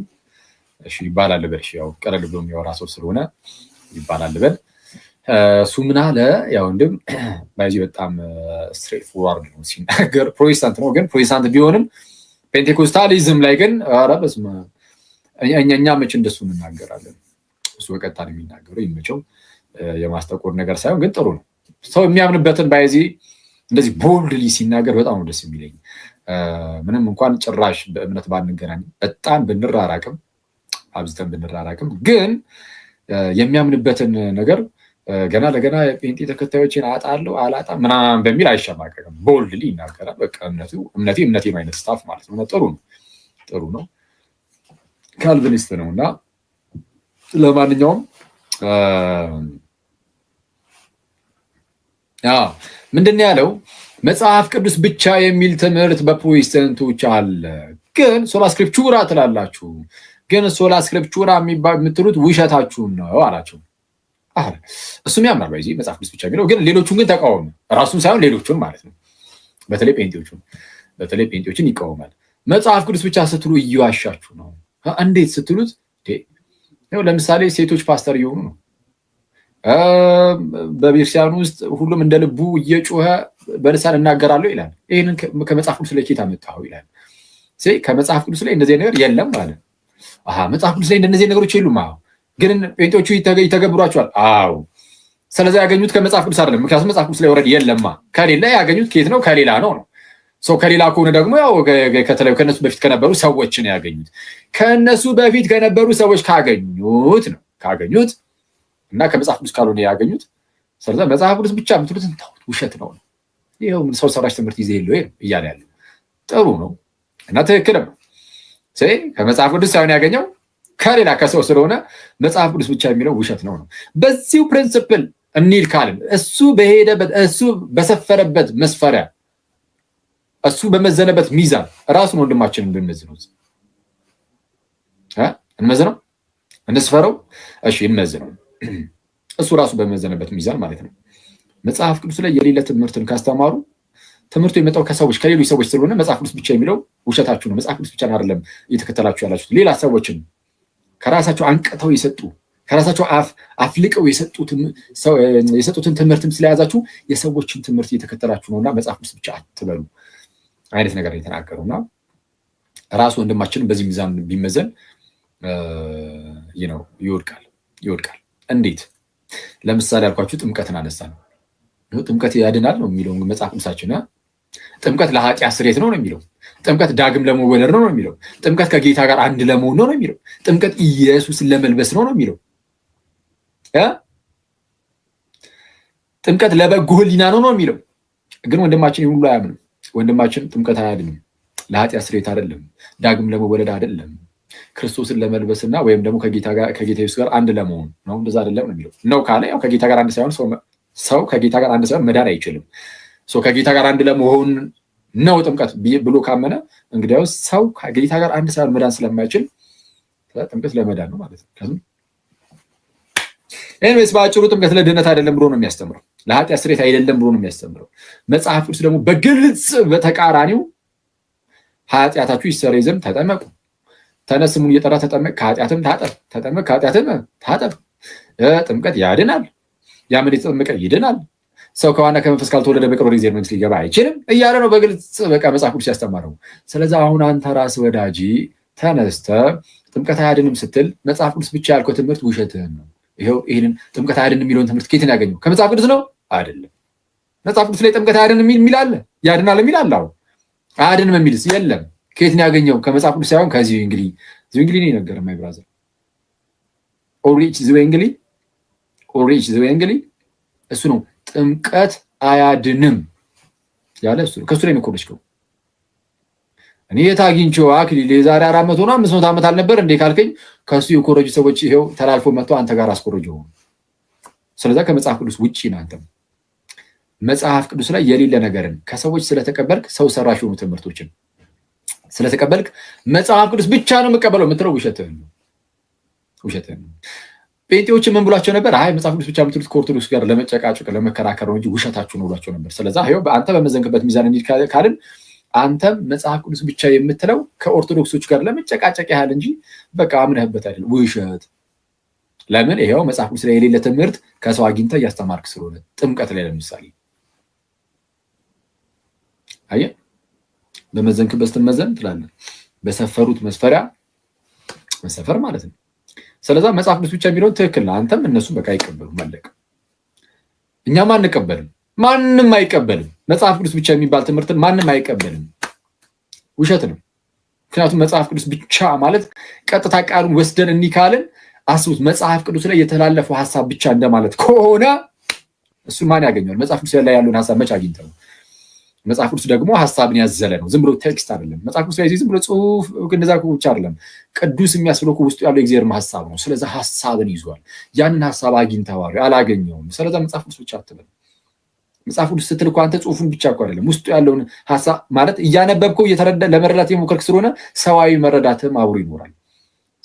እሺ ይባላል በል። እሺ ያው ቀለል ብሎ የሚያወራ ሰው ስለሆነ ይባላል በል። እሱ ምን አለ ያው እንደም ባይዚ በጣም ስትሬት ፎርዋርድ ነው ሲናገር። ፕሮቴስታንት ነው ግን ፕሮቴስታንት ቢሆንም ፔንቴኮስታሊዝም ላይ ግን ኧረ በስመ አብ እኛ መች እንደሱ እንናገራለን። እሱ በቀጥታ ነው የሚናገረው። ይመቸው የማስጠቆር ነገር ሳይሆን ግን ጥሩ ነው ሰው የሚያምንበትን ባይዚ እንደዚህ ቦልድሊ ሲናገር በጣም ነው ደስ የሚለኝ። ምንም እንኳን ጭራሽ በእምነት ባንገናኝ በጣም ብንራራቅም አብዝተን ብንራራቅም ግን የሚያምንበትን ነገር ገና ለገና የጴንጤ ተከታዮችን አጣለሁ አላጣም ምናምን በሚል አይሸማቀቅም። ቦልድሊ ይናገራል። በቃ እምነቴ አይነት ስታፍ ማለት ነው። ጥሩ ነው። ካልቪኒስት ነው እና ለማንኛውም ምንድን ነው ያለው? መጽሐፍ ቅዱስ ብቻ የሚል ትምህርት በፕሮቴስታንቶች አለ፣ ግን ሶላ ስክሪፕቹራ ትላላችሁ፣ ግን ሶላ ስክሪፕቹራ የምትሉት ውሸታችሁን ነው አላቸው። እሱም ያምናል በዚህ መጽሐፍ ቅዱስ ብቻ የሚለው ግን ሌሎቹን ግን ተቃወሙ። ራሱን ሳይሆን ሌሎቹን ማለት ነው። በተለይ ጴንጤዎችን ይቃወማል። መጽሐፍ ቅዱስ ብቻ ስትሉ እየዋሻችሁ ነው። እንዴት ስትሉት ለምሳሌ ሴቶች ፓስተር እየሆኑ ነው። በቤተክርስቲያኑ ውስጥ ሁሉም እንደ ልቡ እየጮኸ በልሳን እናገራለሁ ይላል። ይህንን ከመጽሐፍ ቅዱስ ላይ ኬት አመጣኸው ይላል። ከመጽሐፍ ቅዱስ ላይ እንደዚህ ነገር የለም ማለት መጽሐፍ ቅዱስ ላይ እንደነዚህ ነገሮች የሉም። ግን ጴንጤዎቹ ይተገብሯቸዋል። ስለዚ ያገኙት ከመጽሐፍ ቅዱስ አይደለም። ምክንያቱም መጽሐፍ ቅዱስ ላይ ወረድ የለማ። ከሌላ ያገኙት ኬት ነው? ከሌላ ነው። ሰው ከሌላ ከሆነ ደግሞ ያው ከተለዩ ከነሱ በፊት ከነበሩ ሰዎችን ያገኙት ከነሱ በፊት ከነበሩ ሰዎች ካገኙት እና ከመጽሐፍ ቅዱስ ካልሆነ ያገኙት። ስለዚህ መጽሐፍ ቅዱስ ብቻ የምትሉት ውሸት ነው። ይኸው ሰው ሰራሽ ትምህርት ይዘህ የለ እያለ ያለ ጥሩ ነው እና ትክክልም ነው። ከመጽሐፍ ቅዱስ ሳይሆን ያገኘው ከሌላ ከሰው ስለሆነ መጽሐፍ ቅዱስ ብቻ የሚለው ውሸት ነው። በዚሁ ፕሪንስፕል እንሂድ ካልን እሱ በሄደበት እሱ በሰፈረበት መስፈሪያ እሱ በመዘነበት ሚዛን ራሱን ወንድማችንን ብንመዝነው እንመዝነው እንስፈረው። እሺ እንመዝነው። እሱ ራሱ በመዘነበት ሚዛን ማለት ነው። መጽሐፍ ቅዱስ ላይ የሌለ ትምህርትን ካስተማሩ ትምህርቱ የመጣው ከሰዎች ከሌሎች ሰዎች ስለሆነ መጽሐፍ ቅዱስ ብቻ የሚለው ውሸታችሁ ነው። መጽሐፍ ቅዱስ ብቻ አይደለም እየተከተላችሁ ያላችሁት፣ ሌላ ሰዎችን ከራሳቸው አንቀተው የሰጡ ከራሳቸው አፍልቀው የሰጡትን ትምህርትም ስለያዛችሁ የሰዎችን ትምህርት እየተከተላችሁ ነውና መጽሐፍ ቅዱስ ብቻ አትበሉ አይነት ነገር የተናገሩና ራሱ ወንድማችንን በዚህ ሚዛን ቢመዘን ይወድቃል። እንዴት? ለምሳሌ ያልኳችሁ ጥምቀትን አነሳ ነው። ጥምቀት ያድናል ነው የሚለው መጽሐፍ ቅዱሳችን። ጥምቀት ለኃጢአት ስርየት ነው የሚለው። ጥምቀት ዳግም ለመወለድ ነው የሚለው። ጥምቀት ከጌታ ጋር አንድ ለመሆን ነው የሚለው። ጥምቀት ኢየሱስን ለመልበስ ነው የሚለው። ጥምቀት ለበጎ ሕሊና ነው የሚለው። ግን ወንድማችን ሁሉ አያምንም። ወንድማችን ጥምቀት አያድንም፣ ለኃጢአት ስርየት አይደለም፣ ዳግም ለመወለድ አይደለም፣ ክርስቶስን ለመልበስና ወይም ደግሞ ከጌታ ኢየሱስ ጋር አንድ ለመሆን ነው። እንደዛ አይደለም ነው የሚለው። ነው ካለ ያው ከጌታ ጋር አንድ ሳይሆን ሰው ከጌታ ጋር አንድ ሳይሆን መዳን አይችልም። ከጌታ ጋር አንድ ለመሆን ነው ጥምቀት ብሎ ካመነ እንግዲያውስ ሰው ከጌታ ጋር አንድ ሳይሆን መዳን ስለማይችል ጥምቀት ለመዳን ነው ማለት ነው። ኤኒዌይስ በአጭሩ ጥምቀት ለድነት አይደለም ብሎ ነው የሚያስተምረው፣ ለኃጢአት ስርየት አይደለም ብሎ ነው የሚያስተምረው። መጽሐፍ ቅዱስ ደግሞ በግልጽ በተቃራኒው ኃጢአታችሁ ይሰረይ ዘንድ ተጠመቁ፣ ተነስ ስሙን እየጠራ ተጠመቅ፣ ከኃጢአትም ታጠብ፣ ተጠመቅ ከኃጢአትም ታጠብ። ጥምቀት ያድናል፣ ያምን የተጠመቀ ይድናል። ሰው ከዋና ከመንፈስ ካልተወለደ በቀር ወደ እግዚአብሔር መንግስት ሊገባ አይችልም እያለ ነው በግልጽ በቃ መጽሐፍ ቅዱስ ያስተማረው። ስለዚህ አሁን አንተ ራስ ወዳጂ ተነስተ ጥምቀት አያድንም ስትል መጽሐፍ ቅዱስ ብቻ ያልከው ትምህርት ውሸትህን ነው። ይህንን ጥምቀት አያድንም የሚለውን ትምህርት ከየት ነው ያገኘው? ከመጽሐፍ ቅዱስ ነው አይደለም። መጽሐፍ ቅዱስ ላይ ጥምቀት አያድንም የሚል አለ፣ ያድናል የሚል አለ። አሁን አያድንም የሚልስ የለም። ከየት ነው ያገኘው? ከመጽሐፍ ቅዱስ ሳይሆን ከዚህ እንግዲህ ነው የነገረን። ማይ ብራዘር ኦሪች ዘወንግሊ እሱ ነው ጥምቀት አያድንም ያለ እሱ ነው። ከሱ ላይ ነው ኮርጅው። እኔ የታግኝቸው አክሊል የዛሬ 400 ነው 500 ዓመት አልነበር እንዴ ካልከኝ ከሱ የኮረጁ ሰዎች ይሄው ተላልፎ መጥተው አንተ ጋር አስኮረጀው። ስለዚህ ከመጽሐፍ ቅዱስ ውጪ ነው። አንተ መጽሐፍ ቅዱስ ላይ የሌለ ነገርን ከሰዎች ስለተቀበልክ ሰው ሰራሽ የሆኑ ትምህርቶችን ስለተቀበልክ መጽሐፍ ቅዱስ ብቻ ነው የምቀበለው የምትለው ውሸትህን ነው። ጴንጤዎችን ምን ብሏቸው ነበር? አይ መጽሐፍ ቅዱስ ብቻ የምትሉት ከኦርቶዶክስ ጋር ለመጨቃጨቅ ለመከራከር ነው እንጂ ውሸታችሁ ነው ብሏቸው ነበር። ስለዚህ ይኸው አንተ በመዘንክበት ሚዛን እንሂድ ካልን አንተም መጽሐፍ ቅዱስ ብቻ የምትለው ከኦርቶዶክሶች ጋር ለመጨቃጨቅ ያህል እንጂ በቃ አምነህበት አይደለም። ውሸት። ለምን? ይኸው መጽሐፍ ቅዱስ ላይ የሌለ ትምህርት ከሰው አግኝተህ እያስተማርክ ስለሆነ። ጥምቀት ላይ ለምሳሌ አየህ፣ በመዘንክበት ስትመዘን ትላለህ፣ በሰፈሩት መስፈሪያ መሰፈር ማለት ነው። ስለዛ መጽሐፍ ቅዱስ ብቻ የሚለውን ትክክል ነው። አንተም እነሱም በቃ አይቀበሉም። መለቅ እኛም አንቀበልም፣ ማንም አይቀበልም። መጽሐፍ ቅዱስ ብቻ የሚባል ትምህርትን ማንም አይቀበልም። ውሸት ነው። ምክንያቱም መጽሐፍ ቅዱስ ብቻ ማለት ቀጥታ ቃሉን ወስደን እንካልን አስቡት። መጽሐፍ ቅዱስ ላይ የተላለፈው ሐሳብ ብቻ እንደማለት ከሆነ እሱን ማን ያገኘዋል? መጽሐፍ ቅዱስ ላይ ያለውን ሐሳብ መች አግኝተው? መጽሐፍ ቅዱስ ደግሞ ሐሳብን ያዘለ ነው። ዝም ብሎ ቴክስት አይደለም። መጽሐፍ ቅዱስ ላይ ዝም ብሎ ጽሑፍ እንደዛ ብቻ አይደለም። ቅዱስ የሚያስብለው ውስጡ ያለው የእግዚአብሔር ሐሳብ ነው። ስለዚህ ሐሳብን ይዟል። ያንን ሐሳብ አግኝተዋል? አላገኘውም። ስለዚህ መጽሐፍ ቅዱስ ብቻ አትበል። መጽሐፍ ቅዱስ ስትል እኮ አንተ ጽሑፉን ብቻ እኮ አይደለም ውስጡ ያለውን ሐሳብ ማለት እያነበብከው እየተረዳ ለመረዳት የሞከርክ ስለሆነ ሰዋዊ መረዳትም አብሮ ይኖራል።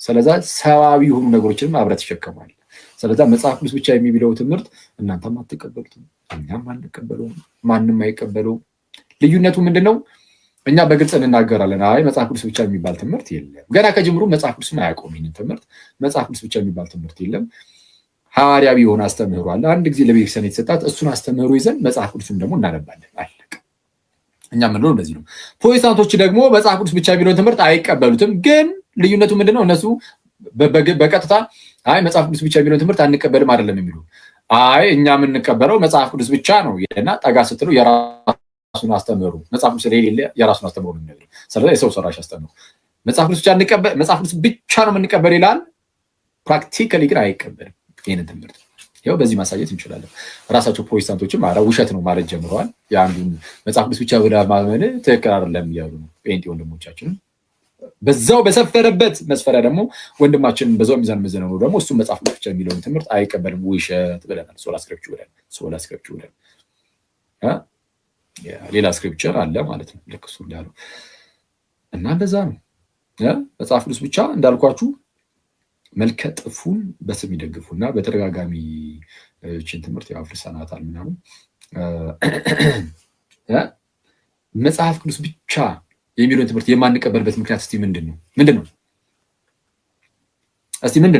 ስለዚህ ሰዋዊ የሆኑ ነገሮችንም አብረህ ትሸከማለህ። ስለዚህ መጽሐፍ ቅዱስ ብቻ የሚብለው ትምህርት እናንተም አትቀበሉትም፣ እኛም አንቀበለውም፣ ማንም አይቀበለውም። ልዩነቱ ምንድነው? እኛ በግልጽ እንናገራለን። አይ መጽሐፍ ቅዱስ ብቻ የሚባል ትምህርት የለም። ገና ከጅምሩ መጽሐፍ ቅዱስን አያውቀውም። ይህንን ትምህርት መጽሐፍ ቅዱስ ብቻ የሚባል ትምህርት የለም። ሐዋርያዊ የሆነ አስተምህሮ አለ። አንድ ጊዜ ለቤተክርስቲያን የተሰጣት እሱን አስተምህሮ ይዘን መጽሐፍ ቅዱስን ደግሞ እናነባለን። አለቀ። እኛ ምንድነው እንደዚህ ነው። ፕሮቴስታንቶች ደግሞ መጽሐፍ ቅዱስ ብቻ የሚለውን ትምህርት አይቀበሉትም። ግን ልዩነቱ ምንድነው? እነሱ በቀጥታ አይ መጽሐፍ ቅዱስ ብቻ የሚለውን ትምህርት አንቀበልም አይደለም የሚሉ አይ እኛ የምንቀበለው መጽሐፍ ቅዱስ ብቻ ነው ይልና ጠጋ ስትሉ የራሱን አስተምህሮ መጽሐፍ ቅዱስ የሌለ የራሱን አስተምህሮ ነው የሚነግረው። ስለዚህ የሰው ሰራሽ አስተምህሮ መጽሐፍ ቅዱስ ብቻ ነው የምንቀበል ይላል። ፕራክቲካሊ ግን አይቀበልም ይህንን ትምህርት። ያው በዚህ ማሳየት እንችላለን። ራሳቸው ፕሮቴስታንቶችም ውሸት ነው ማለት ጀምረዋል። የአንዱን መጽሐፍ ቅዱስ ብቻ ብላ ማመን ትክክል አይደለም እያሉ ነው። ጴንጤ ወንድሞቻችንም በዛው በሰፈረበት መስፈሪያ ደግሞ ወንድማችን በዛው ሚዛን መዘነው ደግሞ እሱ መጽሐፍ ቅዱስ ብቻ የሚለውን ትምህርት አይቀበልም። ውሸት ብለናል። ሶላ ስክሪፕቸር ብለን ሌላ ስክሪፕቸር አለ ማለት ነው። ልክ እሱ እንዳለው እና እንደዛ ነው። መጽሐፍ ቅዱስ ብቻ እንዳልኳችሁ መልከ ጥፉን በስም ይደግፉና በተደጋጋሚ ችን ትምህርት አፍርሰናታል ምናምን። መጽሐፍ ቅዱስ ብቻ የሚለውን ትምህርት የማንቀበልበት ምክንያት እስቲ ምንድን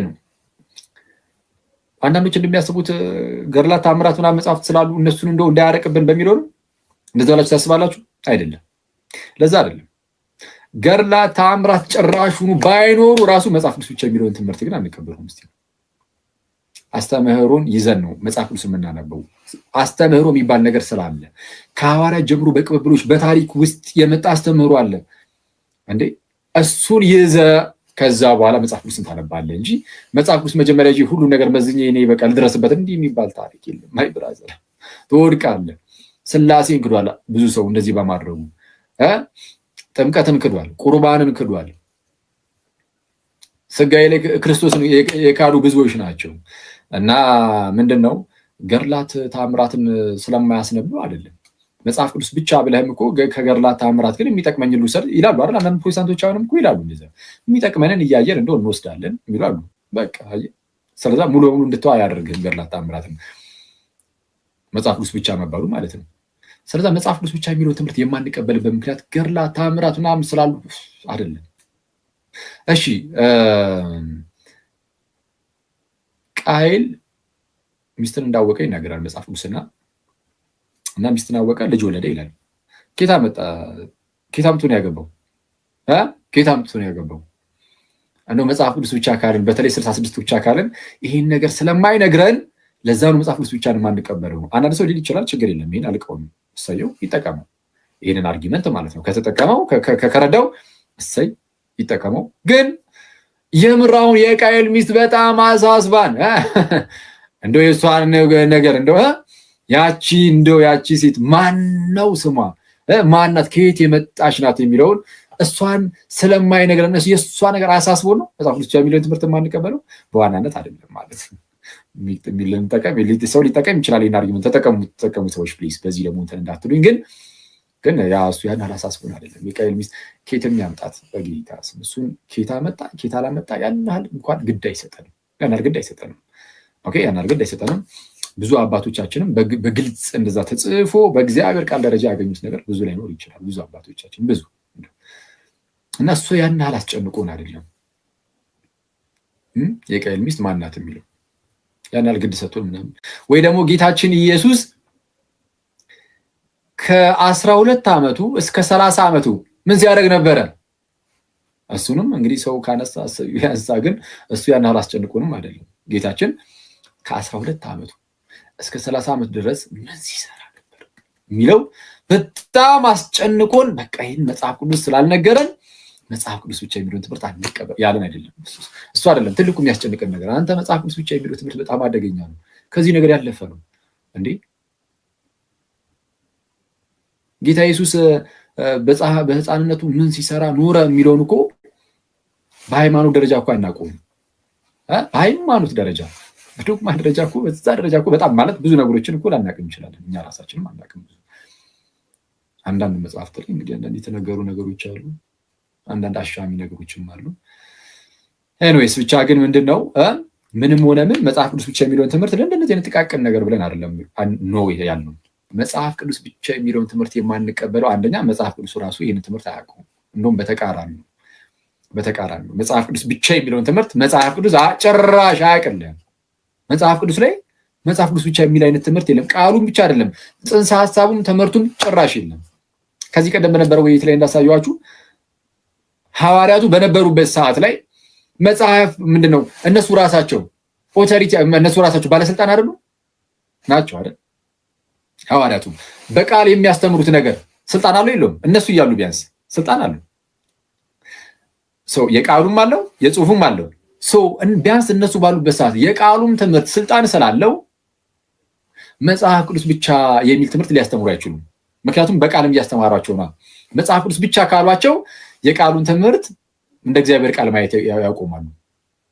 ነው? አንዳንዶች እንደሚያስቡት ገድላት፣ ተአምራት ምናምን መጽሐፍት ስላሉ እነሱን እንደው እንዳያረቅብን በሚለው ነው። እንደዛ ብላችሁ ታስባላችሁ? አይደለም። ለዛ አይደለም። ገድላት፣ ተአምራት ጭራሹኑ ባይኖሩ ራሱ መጽሐፍ ቅዱስ ብቻ የሚለውን ትምህርት ግን አንቀበልም። እስቲ አስተምህሮን ይዘን ነው መጽሐፍ ቅዱስ የምናነበው። አስተምህሮ የሚባል ነገር ስላለ ከሐዋርያት ጀምሮ በቅብብሎች በታሪክ ውስጥ የመጣ አስተምህሮ አለ እንዴ። እሱን ይዘ ከዛ በኋላ መጽሐፍ ቅዱስን ታነባለህ እንጂ መጽሐፍ ቅዱስ መጀመሪያ እንጂ ሁሉ ነገር መዝኜ እኔ በቃ ልድረስበት እንዲህ የሚባል ታሪክ የለም። ማይ ብራዘር ትወድቃለህ። ስላሴን ክዷል ብዙ ሰው እንደዚህ በማድረጉ ጥምቀትን ክዷል፣ ቁርባንን ክዷል። ስጋዬ ላይ ክርስቶስን የካዱ ብዙዎች ናቸው። እና ምንድነው ገድላት ተአምራትን ስለማያስነብብ አይደለም። መጽሐፍ ቅዱስ ብቻ ብለህም እኮ ከገድላት ተአምራት ግን የሚጠቅመኝ ልውሰድ ይላሉ አይደል? አንዳንድ ፕሮቴስታንቶች አሁንም እኮ ይላሉ እንደዛ የሚጠቅመንን እያየን እንደው እንወስዳለን ይላሉ። በቃ ስለዛ ሙሉ በሙሉ እንድትዋ አያደርግህም ገድላት ተአምራትን መጽሐፍ ቅዱስ ብቻ መባሉ ማለት ነው። ስለዛ መጽሐፍ ቅዱስ ብቻ የሚለው ትምህርት የማንቀበልበት ምክንያት ገድላት ተአምራት ምናምን ስላሉ አይደለም። እሺ ቃየል ሚስትን እንዳወቀ ይናገራል መጽሐፍ ቅዱስና ሚስትን አወቀ ልጅ ወለደ ይላል። ኬታ ምቶ ነው ያገባው? ኬታ ምቶ ነው ያገባው? እንደው መጽሐፍ ቅዱስ ብቻ ካልን በተለይ 66 ብቻ ካልን ይሄን ነገር ስለማይነግረን ለዛ ነው መጽሐፍ ቅዱስ ብቻ ነው የማንቀበለው። አንዳንድ ሰው ሊል ይችላል፣ ችግር የለም ይሄን አልቀውም፣ እሰየው ይጠቀመው። ይሄንን አርጊመንት ማለት ነው ከተጠቀመው ከረዳው እሰይ ይጠቀመው። ግን የምራውን የቃየል ሚስት በጣም አሳስባን እንደው የሷን ነገር እንደው ያቺ ሴት ማነው ስሟ ማናት ከየት የመጣች ናት የሚለውን እሷን ስለማይነግረን የእሷ ነገር አሳስቦ ነው መጽሐፍ ቅዱስ የሚለውን ትምህርት የማንቀበለው። በዋናነት አይደለም ማለት ነው። ሰው ሊጠቀም ይችላል። ይህን አርጊመንት ተጠቀሙ ሰዎች ፕሊዝ። በዚህ ደግሞ እንትን እንዳትሉኝ። ግን ያ እሱ ያን አላሳስቦን አይደለም። የቃየል ሚስት ኬት የሚያምጣት በጌታ ስም እሱን ኬታ መጣ ኬታ ላመጣ ያን ያህል እንኳን ግድ አይሰጠንም። ያን ያህል ግድ አይሰጠንም። ብዙ አባቶቻችንም በግልጽ እንደዛ ተጽፎ በእግዚአብሔር ቃል ደረጃ ያገኙት ነገር ብዙ ላይኖር ይችላል። ብዙ አባቶቻችን ብዙ እና እሱ ያን ያህል አስጨንቆን አይደለም። የቃየል ሚስት ማናት የሚለው ያን ያህል ግድ ሰጥቶን ምናምን ወይ ደግሞ ጌታችን ኢየሱስ ከ12 ዓመቱ እስከ 30 ዓመቱ ምን ሲያደርግ ነበረ? እሱንም እንግዲህ ሰው ካነሳ ግን እሱ ያን ያህል አስጨንቆንም አይደለም። ጌታችን ከ12 ዓመቱ እስከ 30 ዓመት ድረስ ምን ሲሰራ ነበር? የሚለው በጣም አስጨንቆን በቃ ይህን መጽሐፍ ቅዱስ ስላልነገረን መጽሐፍ ቅዱስ ብቻ የሚለውን ትምህርት አንቀበል ያለን አይደለም። እሱ አይደለም ትልቁ የሚያስጨንቀን ነገር። አንተ መጽሐፍ ቅዱስ ብቻ የሚለው ትምህርት በጣም አደገኛ ነው፣ ከዚህ ነገር ያለፈ ነው እንዴ። ጌታ ኢየሱስ በሕፃንነቱ ምን ሲሰራ ኖረ የሚለውን እኮ በሃይማኖት ደረጃ እኮ አናውቀውም። በሃይማኖት ደረጃ በዶግማ ደረጃ እኮ በዛ ደረጃ እኮ በጣም ማለት ብዙ ነገሮችን እኮ ላናውቅ እንችላለን። እኛ ራሳችንም አናውቅም። አንዳንድ መጽሐፍት ላይ እንግዲህ አንዳንድ የተነገሩ ነገሮች አሉ፣ አንዳንድ አሻሚ ነገሮችም አሉ። ኤኒዌይስ ብቻ ግን ምንድነው ምንም ሆነ ምን መጽሐፍ ቅዱስ ብቻ የሚለውን ትምህርት ለእንደነዚህ አይነት ጥቃቅን ነገር ብለን አይደለም ነው ያልነው። መጽሐፍ ቅዱስ ብቻ የሚለውን ትምህርት የማንቀበለው አንደኛ መጽሐፍ ቅዱስ ራሱ ይህን ትምህርት አያውቀውም። እንደውም በተቃራኒ ነው። መጽሐፍ ቅዱስ ብቻ የሚለውን ትምህርት መጽሐፍ ቅዱስ ጭራሽ አያውቅልህም። መጽሐፍ ቅዱስ ላይ መጽሐፍ ቅዱስ ብቻ የሚል አይነት ትምህርት የለም። ቃሉም ብቻ አይደለም ጽንሰ ሀሳቡም ትምህርቱም ጭራሽ የለም። ከዚህ ቀደም በነበረው ውይይት ላይ እንዳሳየኋችሁ ሐዋርያቱ በነበሩበት ሰዓት ላይ መጽሐፍ ምንድነው? እነሱ ራሳቸው ኦቶሪቲ፣ እነሱ ራሳቸው ባለስልጣን አይደሉ ናቸው አይደል? ሐዋርያቱ በቃል የሚያስተምሩት ነገር ስልጣን አለው የለውም? እነሱ እያሉ ቢያንስ ስልጣን አለው። የቃሉም አለው የጽሁፉም አለው። ቢያንስ እነሱ ባሉበት ሰዓት የቃሉም ትምህርት ስልጣን ስላለው መጽሐፍ ቅዱስ ብቻ የሚል ትምህርት ሊያስተምሩ አይችሉም። ምክንያቱም በቃልም እያስተማሯቸው ነው። መጽሐፍ ቅዱስ ብቻ ካሏቸው የቃሉን ትምህርት እንደ እግዚአብሔር ቃል ማየት ያቆማሉ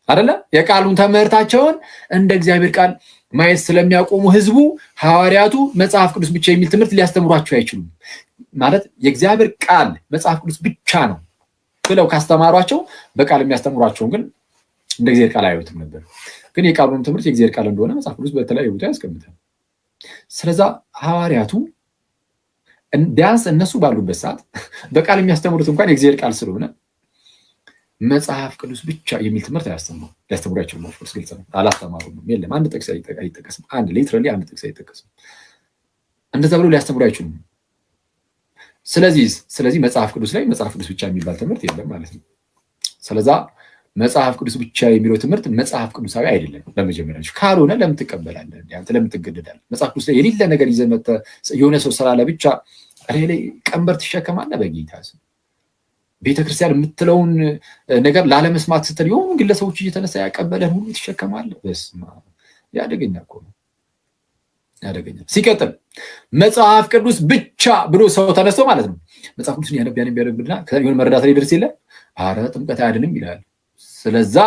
አይደለ? የቃሉን ትምህርታቸውን እንደ እግዚአብሔር ቃል ማየት ስለሚያቆሙ ህዝቡ ሐዋርያቱ መጽሐፍ ቅዱስ ብቻ የሚል ትምህርት ሊያስተምሯቸው አይችሉም። ማለት የእግዚአብሔር ቃል መጽሐፍ ቅዱስ ብቻ ነው ብለው ካስተማሯቸው በቃል የሚያስተምሯቸውን ግን እንደ እግዚአብሔር ቃል አያዩትም ነበር። ግን የቃሉን ትምህርት የእግዚአብሔር ቃል እንደሆነ መጽሐፍ ቅዱስ በተለያዩ ቦታ ያስቀምጣል። ስለዛ ሐዋርያቱ ቢያንስ እነሱ ባሉበት ሰዓት በቃል የሚያስተምሩት እንኳን የእግዚአብሔር ቃል ስለሆነ መጽሐፍ ቅዱስ ብቻ የሚል ትምህርት ሊያስተምሩ አይችሉም። ኦፍኮርስ ግልጽ ነው፣ አላስተማሩም። የለም አንድ ጥቅስ አይጠቀስም። ሊትራሊ አንድ ጥቅስ አይጠቀስም። እንደዛ ብለው ሊያስተምሩ አይችሉም። ስለዚህ መጽሐፍ ቅዱስ ላይ መጽሐፍ ቅዱስ ብቻ የሚባል ትምህርት የለም ማለት ነው። ስለዛ መጽሐፍ ቅዱስ ብቻ የሚለው ትምህርት መጽሐፍ ቅዱሳዊ አይደለም። በመጀመሪያ ካልሆነ ለምን ትቀበላለህ? አንተ ለምን ትገደዳለህ? መጽሐፍ ቅዱስ ላይ የሌለ ነገር ይዘህ መተህ የሆነ ሰው ስራ ላይ ብቻ ላይ ቀንበር ትሸከማለህ። በጌታ ስም ቤተክርስቲያን የምትለውን ነገር ላለመስማት ስትል የሆኑ ግለሰቦች እየተነሳ ያቀበለን ሁሉ ትሸከማለህ። በስመ አብ ያደገኛ እኮ ነው፣ ያደገኛ። ሲቀጥል መጽሐፍ ቅዱስ ብቻ ብሎ ሰው ተነስቶ ማለት ነው መጽሐፍ ቅዱስን ያነብና የሆነ መረዳት ላይ ደርስ የለ አረ ጥምቀት አያድንም ይላል። ስለዛ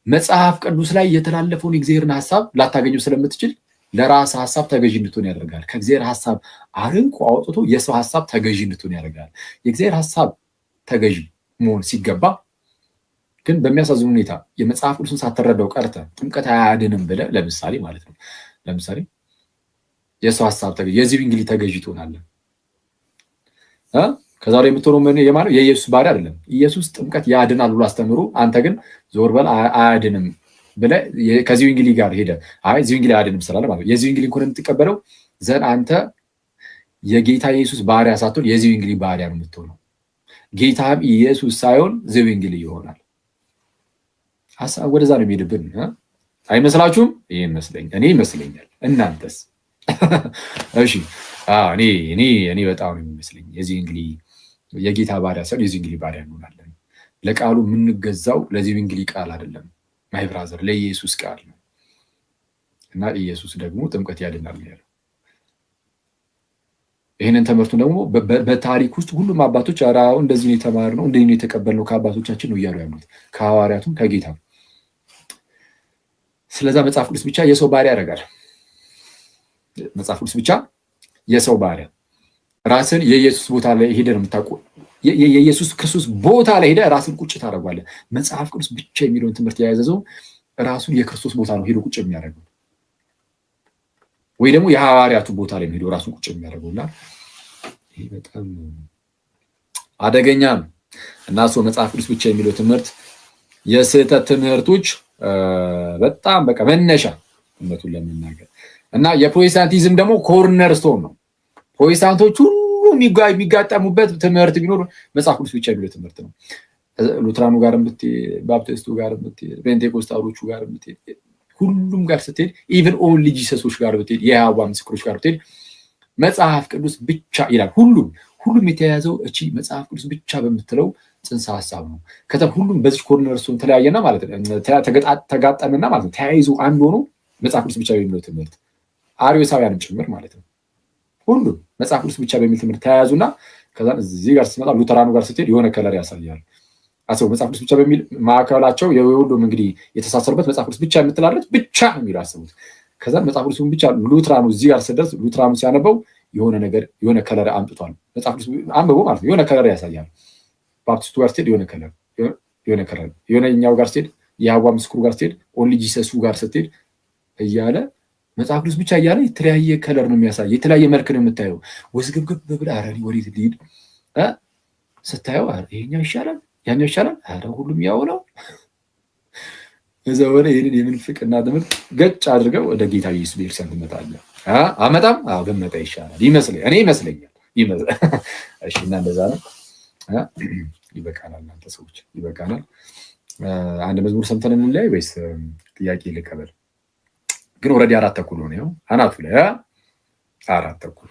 መጽሐፍ ቅዱስ ላይ የተላለፈውን የእግዚአብሔርን ሐሳብ ላታገኘው ስለምትችል ለራስ ሐሳብ ተገዥ እንድትሆን ያደርጋል። ከእግዚአብሔር ሐሳብ አርቆ አውጥቶ የሰው ሐሳብ ተገዥ እንድትሆን ያደርጋል። የእግዚአብሔር ሐሳብ ተገዥ መሆን ሲገባ ግን በሚያሳዝን ሁኔታ የመጽሐፍ ቅዱስን ሳትረዳው ቀርተ ጥምቀት አያድንም ብለህ ለምሳሌ ማለት ነው የሰው ሐሳብ ተገዥ የዚህ እንግሊዝ ተገዥ ትሆናለህ። ከዛ ላይ የምትሆነው የማለት የኢየሱስ ባሪያ አይደለም። ኢየሱስ ጥምቀት ያድናል ብሎ አስተምሮ አንተ ግን ዞር በል አያድንም ብለህ ከዚህ እንግሊዝ ጋር ሄደ እዚህ እንግሊዝ አያድንም ስላለ ማለት የዚህ እንግሊዝ እንኳን የምትቀበለው ዘን አንተ የጌታ ኢየሱስ ባሪያ ሳትሆን የዚህ እንግሊዝ ባሪያ ነው የምትሆነው። ጌታም ኢየሱስ ሳይሆን ዚው እንግሊዝ ይሆናል። ሐሳብ ወደዛ ነው የሚሄድብን አይመስላችሁም? ይሄ እኔ ይመስለኛል። እናንተስ? እሺ እኔ በጣም ነው የሚመስለኝ የዚህ እንግሊዝ የጌታ ባሪያ ሳይሆን የዚህ እንግሊዝ ባሪያ እንሆናለን። ለቃሉ የምንገዛው ለዚህ እንግሊዝ ቃል አይደለም ማይ ብራዘር፣ ለኢየሱስ ቃል ነው። እና ኢየሱስ ደግሞ ጥምቀት ያድናል ያለው ይህንን ትምህርቱን ደግሞ በታሪክ ውስጥ ሁሉም አባቶች አራው እንደዚህ ነው የተማርነው እንደዚህ ነው የተቀበልነው ከአባቶቻችን ነው እያሉ ያሉት ከሐዋርያቱም ከጌታ። ስለዛ መጽሐፍ ቅዱስ ብቻ የሰው ባሪያ ያደርጋል። መጽሐፍ ቅዱስ ብቻ የሰው ባሪያ ራስን የኢየሱስ ቦታ ላይ ሄደህ ነው የምታውቀው። የኢየሱስ ክርስቶስ ቦታ ላይ ሄደህ ራስን ቁጭ ታደርጓለህ። መጽሐፍ ቅዱስ ብቻ የሚለውን ትምህርት የያዘው ራሱን የክርስቶስ ቦታ ነው ሄዶ ቁጭ የሚያደርገው፣ ወይ ደግሞ የሐዋርያቱ ቦታ ላይ ሄዶ ራሱን ቁጭ የሚያደርገውና ይሄ በጣም አደገኛ ነው። እና መጽሐፍ ቅዱስ ብቻ የሚለው ትምህርት የስህተት ትምህርቶች በጣም በቃ መነሻ እውነቱን ለመናገር እና የፕሮቴስታንቲዝም ደግሞ ኮርነር ስቶን ነው። ፕሮቴስታንቶች ሁሉ የሚጋጠሙበት ትምህርት ቢኖር መጽሐፍ ቅዱስ ብቻ የሚለው ትምህርት ነው። ሉትራኑ ጋር ብትሄድ፣ ባፕቲስቱ ጋር ብትሄድ፣ ፔንቴኮስታሎቹ ጋር ብትሄድ፣ ሁሉም ጋር ስትሄድ ኢቭን ኦንሊ ጂሰሶች ጋር ብትሄድ፣ የይሖዋ ምስክሮች ጋር ብትሄድ መጽሐፍ ቅዱስ ብቻ ይላል። ሁሉም የተያያዘው እቺ መጽሐፍ ቅዱስ ብቻ በምትለው ጽንሰ ሐሳብ ነው። ከዛ ሁሉም በዚህ ኮርነር እሱን ተለያየና ማለት ነው ተጋጠመና ማለት ነው ተያይዞ አንድ ሆኖ መጽሐፍ ቅዱስ ብቻ በሚለው ትምህርት አርዮሳውያንም ጭምር ማለት ነው ሁሉም መጽሐፍ ቅዱስ ብቻ በሚል ትምህርት ተያያዙና ከዛ እዚህ ጋር ስትመጣ ሉተራኑ ጋር ስትሄድ የሆነ ከለር ያሳያል። አስበው መጽሐፍ ቅዱስ ብቻ በሚል ማዕከላቸው የሁሉም እንግዲህ የተሳሰሩበት መጽሐፍ ቅዱስ ብቻ የምትላለች ብቻ ነው የሚለው አስቡት። ከዛ መጽሐፍ ቅዱስን ብቻ ሉትራኑ እዚህ ጋር ስደርስ ሉትራኑ ሲያነበው የሆነ ነገር የሆነ ከለር አምጥቷል። መጽሐፍ ቅዱስ አንብቦ ማለት ነው የሆነ ከለር ያሳያል። ባፕቲስቱ ጋር ስትሄድ የሆነ ከለር የሆነኛው ጋር ስትሄድ የአዋ ምስክሩ ጋር ስትሄድ ኦንሊ ጂሰሱ ጋር ስትሄድ እያለ መጽሐፍ ቅዱስ ብቻ እያለ የተለያየ ከለር ነው የሚያሳይ፣ የተለያየ መልክ ነው የምታየው። ወዝግብግብ ብለህ ኧረ ወዴት ልሂድ ስታየው ይሄኛው ይሻላል ያኛው ይሻላል፣ ኧረ ሁሉም ያው ነው። እዛ ወደ ይሄንን የምንፍቅና ትምህርት ገጭ አድርገው ወደ ጌታ ኢየሱስ ቤተክርስቲያን ትመጣለህ። አመጣም ብመጣ ይሻላል ይመስለኛል። እሺ እና እንደዛ ነው። ይበቃናል፣ እናንተ ሰዎች ይበቃናል። አንድ መዝሙር ሰምተን እንለያይ ወይስ ጥያቄ ልቀበል? ግን ኦልሬዲ 4:30 ነው ያው አናቱ ላይ 4:30።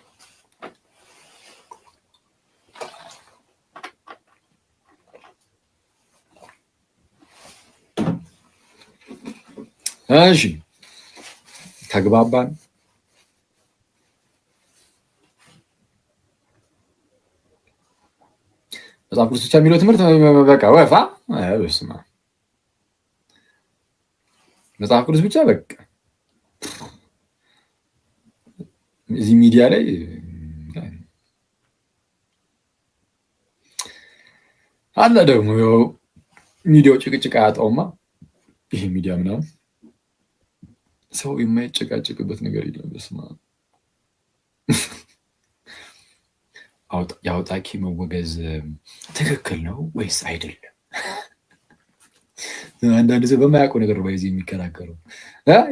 እሺ ተግባባን። መጽሐፍ ቅዱስ ብቻ የሚለው ትምህርት በቃ ወፋ በስመ አብ መጽሐፍ ቅዱስ ብቻ በቃ እዚህ ሚዲያ ላይ አለ ደግሞ ያው ሚዲያው ጭቅጭቅ አያጣውማ። ይሄ ሚዲያ ምናምን ሰው የማይጨቃጨቅበት ነገር የለም። በስመ አብ የአውጣቂ መወገዝ ትክክል ነው ወይስ አይደለም? አንዳንድ ሰው በማያውቀው ነገር ባይዚ የሚከራከረው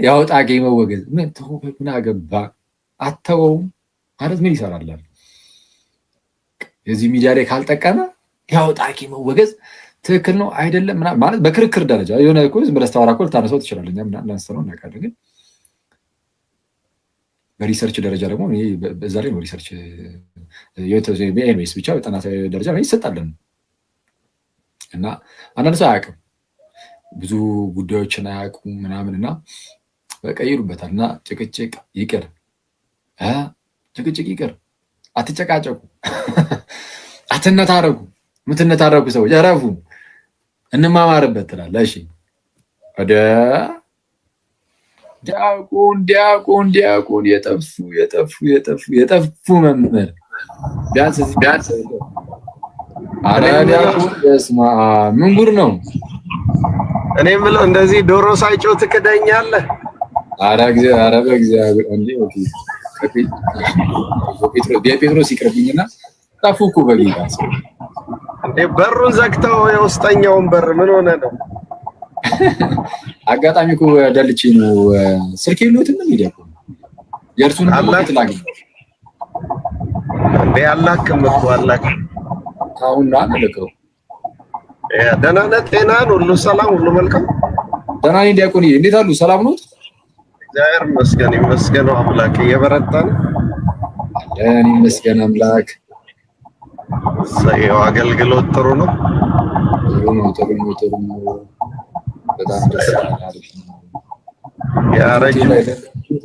የአውጣቂ መወገዝ ምን አገባ አተወውም ማለት ምን ይሰራላል? የዚህ ሚዲያ ላይ ካልጠቀመ የአውጣቂ መወገዝ ትክክል ነው አይደለም ማለት በክርክር ደረጃ የሆነ እኮ ዝም ብለህ ስታወራ እኮ ልታነሳው ትችላለህ። እኛም ላንስተነው እናውቃለን። ግን በሪሰርች ደረጃ ደግሞ በዛ ላይ ነው ሪሰርች ኤንዌይስ ብቻ በጥናታዊ ደረጃ ይሰጣለን እና አንዳንድ ሰው አያውቅም፣ ብዙ ጉዳዮችን አያውቁም ምናምን እና በቃ ይሉበታል። እና ጭቅጭቅ ይቅር፣ ጭቅጭቅ ይቅር፣ አትጨቃጨቁ፣ አትነታረጉ። የምትነታረጉ ሰዎች እረፉ፣ እንማማርበት ትላለህ። እሺ ወደ ዲያቆን የጠፉ መምህር ቢያንስ አረ ዲያቆን በስመ አብ ምን ጉድ ነው? እኔ የምለው እንደዚህ ዶሮ ሳይጮህ ትክደኛለህ? አረ በእግዚአብሔር እንዴ! ኦኬ ጴጥሮስ ይቅርብኝና ጠፉ እኮ በጌታ ሰው እንዴ! በሩን ዘግተው የውስጠኛውን በር ምን ሆነ ነው? አጋጣሚ እኮ ደልቼ ነው ስልክ የለውትም ሚዲያ እኮ የእርሱን ማለት ላግ እንዴ አላክም እኮ አላክም። አሁን አለከው ደህና ነህ? ጤናን ሁሉ ሰላም፣ ሁሉ መልካም? ደህና ነኝ ዲያቆን። እንዴት አሉ? ሰላም ነው? እግዚአብሔር ይመስገን። ይመስገነው አምላክ። እየበረታ ነው አለን። ይመስገን አምላክ። ሰው አገልግሎት ጥሩ ነው። ጥሩ ነው። በጣም ደስ ይላል። ያረጅ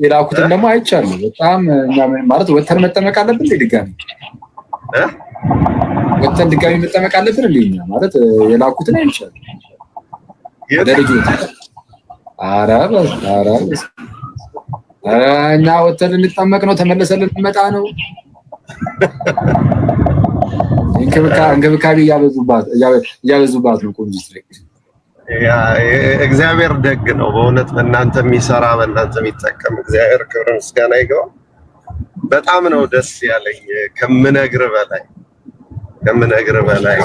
የላኩትን ደግሞ አይቻለሁ። በጣም እኛ ማለት ወተን መጠመቅ አለብን ድጋሚ ወተን ድጋሚ መጠመቅ አለብን ልኛ ማለት የላኩትን አይቻለሁ። ወደ ልጆች እኛ ወተን እንጠመቅ ነው፣ ተመለሰን ልንመጣ ነው። እንክብካቤ እያበዙባት ነው። ቆንጆ እግዚአብሔር ደግ ነው በእውነት። በእናንተ የሚሰራ በእናንተ የሚጠቀም እግዚአብሔር ክብር ምስጋና ይገባው። በጣም ነው ደስ ያለኝ ከምነግር በላይ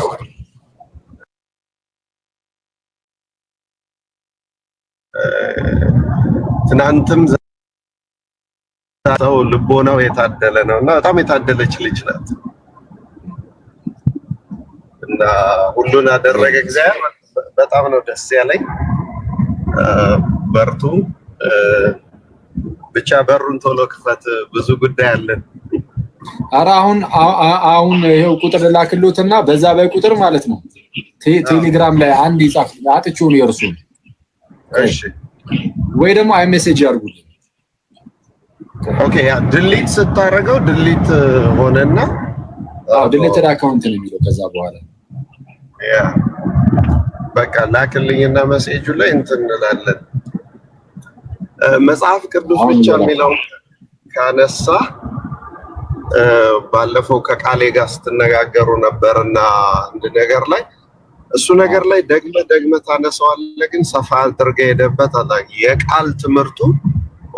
ትናንትም ሰው ልቦናው የታደለ ነው እና በጣም የታደለች ልጅ ናት እና ሁሉን አደረገ እግዚአብሔር። በጣም ነው ደስ ያለኝ። በርቱ ብቻ፣ በሩን ቶሎ ክፈት፣ ብዙ ጉዳይ አለን። ኧረ አሁን ይሄው ቁጥር ላክሎትና በዛ ቁጥር ማለት ነው ቴሌግራም ላይ አንድ ይጻፍ አጥቼው ነው የርሱ። እሺ ወይ ደግሞ አይ ሜሴጅ ያርጉልኝ። ኦኬ ያ ድሊት ስታረገው ድሊት ሆነና ድሊትድ አካውንት ነው የሚለው ከዛ በኋላ ያ በቃ ላክልኝና ሜሴጁ ላይ እንትን እንላለን። መጽሐፍ ቅዱስ ብቻ የሚለው ካነሳ ባለፈው ከቃሌ ጋር ስትነጋገሩ ነበርና አንድ ነገር ላይ እሱ ነገር ላይ ደግመ ታነሳዋለህ፣ ግን ሰፋ አድርገህ ሄደበት አላ የቃል ትምህርቱ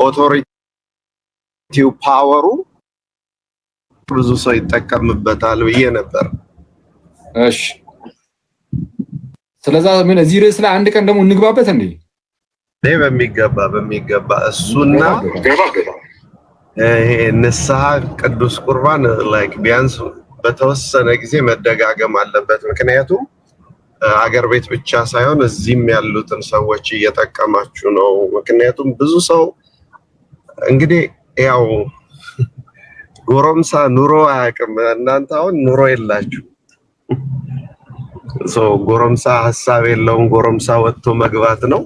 ኦቶሪቲው ፓወሩ ብዙ ሰው ይጠቀምበታል ብዬ ነበር። እሺ ስለዚህ ምን እዚህ ርዕስ ላይ አንድ ቀን ደግሞ እንግባበት እንዴ? በሚገባ እሱና ንስሐ ቅዱስ ቁርባን ላይክ ቢያንስ በተወሰነ ጊዜ መደጋገም አለበት። ምክንያቱም አገር ቤት ብቻ ሳይሆን እዚህም ያሉትን ሰዎች እየጠቀማችሁ ነው። ምክንያቱም ብዙ ሰው እንግዲህ ያው ጎረምሳ ኑሮ አያውቅም። እናንተ አሁን ኑሮ የላችሁ ጎረምሳ ሀሳብ የለውም። ጎረምሳ ወጥቶ መግባት ነው።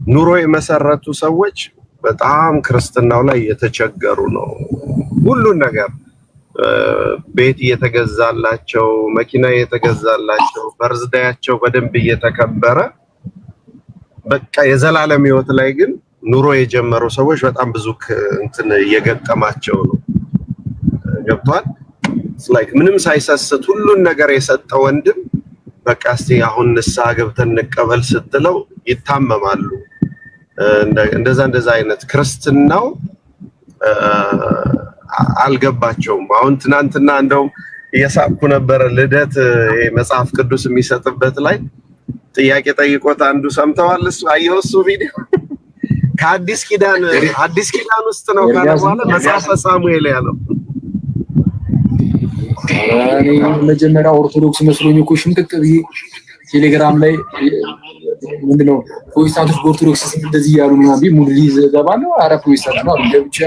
ኑሮ የመሰረቱ ሰዎች በጣም ክርስትናው ላይ እየተቸገሩ ነው። ሁሉን ነገር ቤት እየተገዛላቸው፣ መኪና እየተገዛላቸው፣ በርዝዳያቸው በደንብ እየተከበረ በቃ የዘላለም ህይወት ላይ ግን ኑሮ የጀመሩ ሰዎች በጣም ብዙ እንትን እየገጠማቸው ነው። ገብቷል? ላይክ ምንም ሳይሰስት ሁሉን ነገር የሰጠ ወንድም በቃ እስቲ አሁን ንስሐ ገብተን እንቀበል ስትለው ይታመማሉ። እንደዛ አይነት ክርስትናው አልገባቸውም። አሁን ትናንትና እንደውም እየሳቅኩ ነበረ። ልደት መጽሐፍ ቅዱስ የሚሰጥበት ላይ ጥያቄ ጠይቆት አንዱ ሰምተዋል። እሱ አየው እሱ ቪዲዮ ከአዲስ ኪዳን ውስጥ ነው ካለ በኋላ መጽሐፈ ሳሙኤል ያለው እኔ መጀመሪያ ኦርቶዶክስ መስሎኝ እኮ ሽምቅቅ ብዬ ቴሌግራም ላይ ምንድነው ፕሮቴስታንቶች በኦርቶዶክስ ስም እንደዚህ ያሉ ነው ቢል ሙሉ ሊዘባለው። ኧረ ፕሮቴስታንት ነው እንደብቻ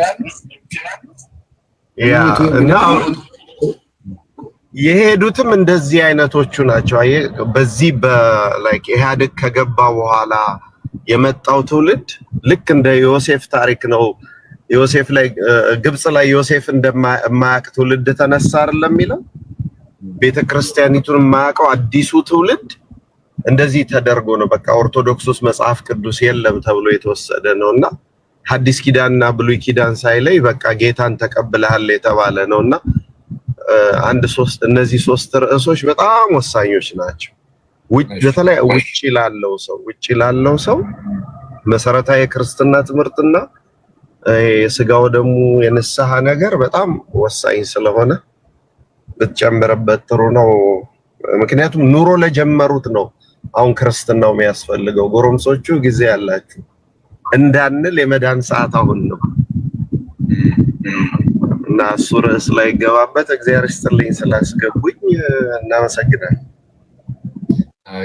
እና የሄዱትም እንደዚህ አይነቶቹ ናቸው። በዚህ በላይክ ኢህአዴግ ከገባ በኋላ የመጣው ትውልድ ልክ እንደ ዮሴፍ ታሪክ ነው። ዮሴፍ ላይ ግብጽ ላይ ዮሴፍ እንደማያውቅ ትውልድ ተነሳ አይደለም የሚለው። ቤተክርስቲያኒቱን የማያውቀው አዲሱ ትውልድ እንደዚህ ተደርጎ ነው በቃ ኦርቶዶክስ ውስጥ መጽሐፍ ቅዱስ የለም ተብሎ የተወሰደ ነውና ሐዲስ ኪዳንና ብሉይ ኪዳን ሳይለይ በቃ ጌታን ተቀብለሃል የተባለ ነውና እነዚህ ሶስት ርዕሶች በጣም ወሳኞች ናቸው። በተለይ ውጪ ላለው ሰው መሰረታዊ የክርስትና ትምህርትና የስጋው ደግሞ የንስሐ ነገር በጣም ወሳኝ ስለሆነ ብትጨምርበት ጥሩ ነው። ምክንያቱም ኑሮ ለጀመሩት ነው አሁን ክርስትናው የሚያስፈልገው። ጎረምሶቹ ጊዜ ያላችሁ እንዳንል የመዳን ሰዓት አሁን ነው እና እሱ ርዕስ ላይ ገባበት። እግዚአብሔር ይስጥልኝ ስላስገቡኝ እናመሰግናለን።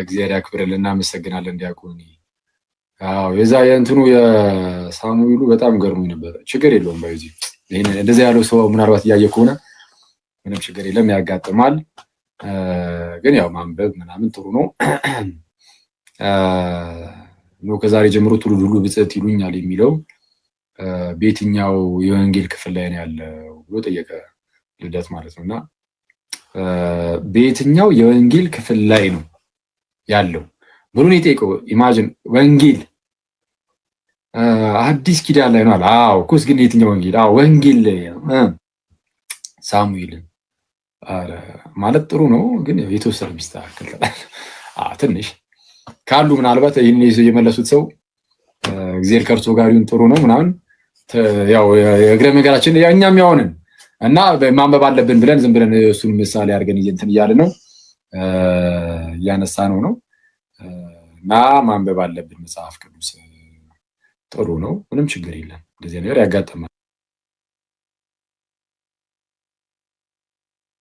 እግዚአብሔር ያክብርልን። እናመሰግናለን ዲያቆን። አዎ የዛ የእንትኑ የሳሙኤሉ በጣም ገርሞኝ ነበር። ችግር የለውም በዚህ እንደዚህ ያለው ሰው ምናልባት እያየ ከሆነ ምንም ችግር የለም፣ ያጋጥማል። ግን ያው ማንበብ ምናምን ጥሩ ነው። ከዛሬ ጀምሮ ትውልድ ሁሉ ብፅዕት ይሉኛል የሚለው በየትኛው የወንጌል ክፍል ላይ ነው ያለው ብሎ ጠየቀ ልደት ማለት ነው። እና በየትኛው የወንጌል ክፍል ላይ ነው ያለው ብሎ ነው የጠየቀው። ኢማጂን ወንጌል አዲስ ኪዳን ላይ ነው አለ። አዎ ኩስ ግን የትኛው ወንጌል? አዎ ወንጌል ላይ ሳሙኤልን ማለት ጥሩ ነው፣ ግን የተወሰነ ቢስተካከል ትንሽ ካሉ ምናልባት ይህን የመለሱት ሰው እግዚአብሔር ከእርሱ ጋር ይሁን ጥሩ ነው ምናምን ያው የእግረ መንገዳችን እኛም ያውንን እና ማንበብ አለብን ብለን ዝም ብለን እሱን ምሳሌ አድርገን እንትን እያለ ነው እያነሳ ነው እና ማንበብ አለብን መጽሐፍ ቅዱስ ጥሩ ነው፣ ምንም ችግር የለም። እንደዚህ ነገር ያጋጥማል።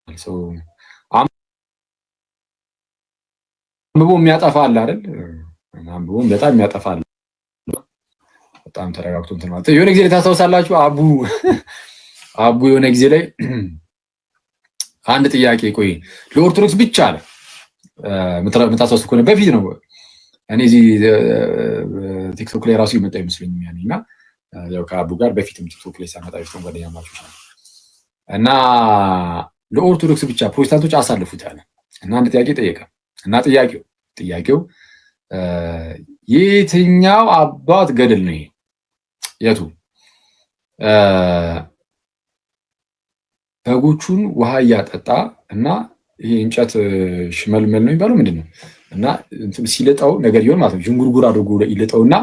ሰው አንብቦ የሚያጠፋ አለ አይደል? አንብቦ በጣም የሚያጠፋ አለ። በጣም ተረጋግቶ እንትን ማለት የሆነ ጊዜ ታስታውሳላችሁ፣ አቡ የሆነ ጊዜ ላይ አንድ ጥያቄ ቆይ ለኦርቶዶክስ ብቻ አለ የምታስታውሱ ከሆነ በፊት ነው። እኔ እዚህ ቲክቶክ ላይ ራሱ ይመጣ ይመስለኛል ያኔና ያው ከአቡ ጋር በፊትም ቲክቶክ ላይ ሳመጣ ይፈን ጓደኛ ማቾች ነው እና ለኦርቶዶክስ ብቻ ፕሮቴስታንቶች አሳልፉት ያለ እና አንድ ጥያቄ ጠየቀ እና ጥያቄው የትኛው አባት ገድል ነው? የቱ በጎቹን ውሃ እያጠጣ እና ይሄ እንጨት ሽመልመል ነው የሚባለው ምንድነው? እና ሲለጣው ነገር ይሆን ማለት ነው። ዥንጉርጉር አድርጎ ይለጣውና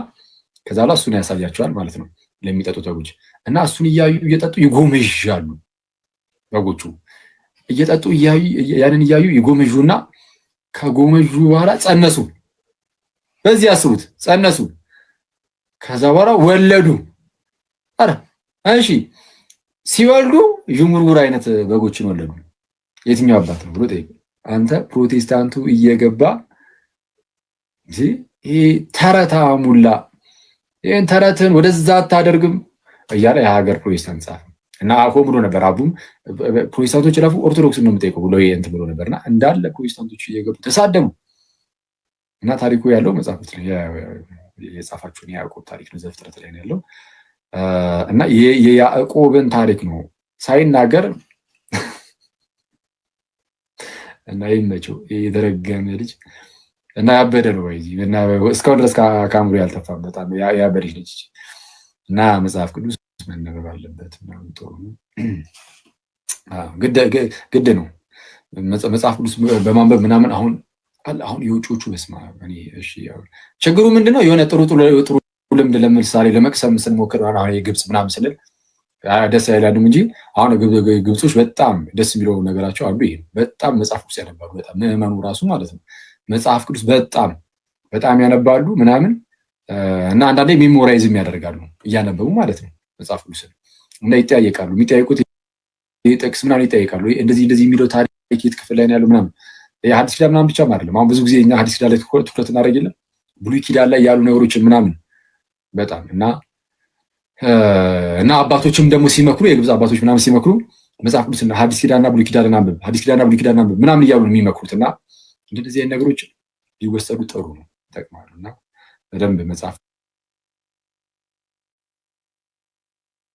ከዛ ላይ እሱን ያሳያቸዋል ማለት ነው ለሚጠጡት በጎች እና እሱን እየጠጡ ይጎመዣሉ። በጎቹ እየጠጡ ያንን እያዩ ይጎመዡና ከጎመዡ በኋላ ጸነሱ። በዚህ አስቡት፣ ጸነሱ። ከዛ በኋላ ወለዱ። አረ እሺ፣ ሲወልዱ ዥንጉርጉር አይነት በጎችን ወለዱ። የትኛው አባት ነው ብሎ ጠይቁ። አንተ ፕሮቴስታንቱ እየገባ ይሄ ተረታ ሙላ ይሄን ተረትን ወደዛ አታደርግም እያለ የሀገር ፕሮቴስታንት ጻፈ እና አፎ ብሎ ነበር። አቡም ፕሮቴስታንቶች ለፉ ኦርቶዶክስን ነው የምጠይቀው ብሎ እንትን ብሎ ነበርና እንዳለ ፕሮቴስታንቶች እየገቡ ተሳደሙ እና ታሪኩ ያለው መጽሐፍ ውስጥ የጻፋችሁን የያዕቆብ ታሪክ ነው፣ ዘፍጥረት ላይ ነው ያለው እና የያዕቆብን ታሪክ ነው ሳይናገር እና ይመቸው የተረገመ ልጅ እና ያበደ ነው ወይ እና እስካሁን ድረስ ከአእምሮ ያልጠፋም በጣም ያበደች ልጅ እና መጽሐፍ ቅዱስ መነበብ አለበት ነው ጥሩ ነው። ግድ ነው መጽሐፍ ቅዱስ በማንበብ ምናምን። አሁን የውጮቹ በስማ እኔ እሺ፣ ያው ችግሩ ምንድነው? የሆነ ጥሩ ልምድ ለምሳሌ ለመቅሰም ስንሞክር አሁን የግብጽ ምናምን ስንል ደስ አይላልም እንጂ አሁን ግብጾች በጣም ደስ የሚለው ነገራቸው አንዱ ይሄ በጣም መጽሐፍ ቅዱስ ያነባሉ። በጣም ምዕመኑ ራሱ ማለት ነው መጽሐፍ ቅዱስ በጣም ያነባሉ ምናምን እና አንዳንዴ ሜሞራይዝም ያደርጋሉ እያነበቡ ማለት ነው መጽሐፍ ቅዱስ እና ይጠያየቃሉ። የሚጠያየቁት ጥቅስ ምናምን ይጠያየቃሉ። እንደዚህ የሚለው ታሪክ የት ክፍል ላይ ነው ያለው ምናምን። ሐዲስ ኪዳን ምናምን ብቻም አይደለም። አሁን ብዙ ጊዜ እኛ ሐዲስ ኪዳን ላይ ትኩረት እናደርግ የለም ብሉይ ኪዳን ላይ ያሉ ነገሮችን ምናምን በጣም እና አባቶችም ደግሞ ሲመክሩ የግብጽ አባቶች ምናምን ሲመክሩ መጽሐፍ ቅዱስና ሐዲስ ኪዳንና ብሉይ ኪዳን አንብብ፣ ሐዲስ ኪዳንና ብሉይ ኪዳን አንብብ ምናምን እያሉ ነው የሚመክሩት እና እንደዚህ አይነት ነገሮች ሊወሰዱ ጥሩ ነው፣ ይጠቅማሉ እና በደንብ መጽሐፍ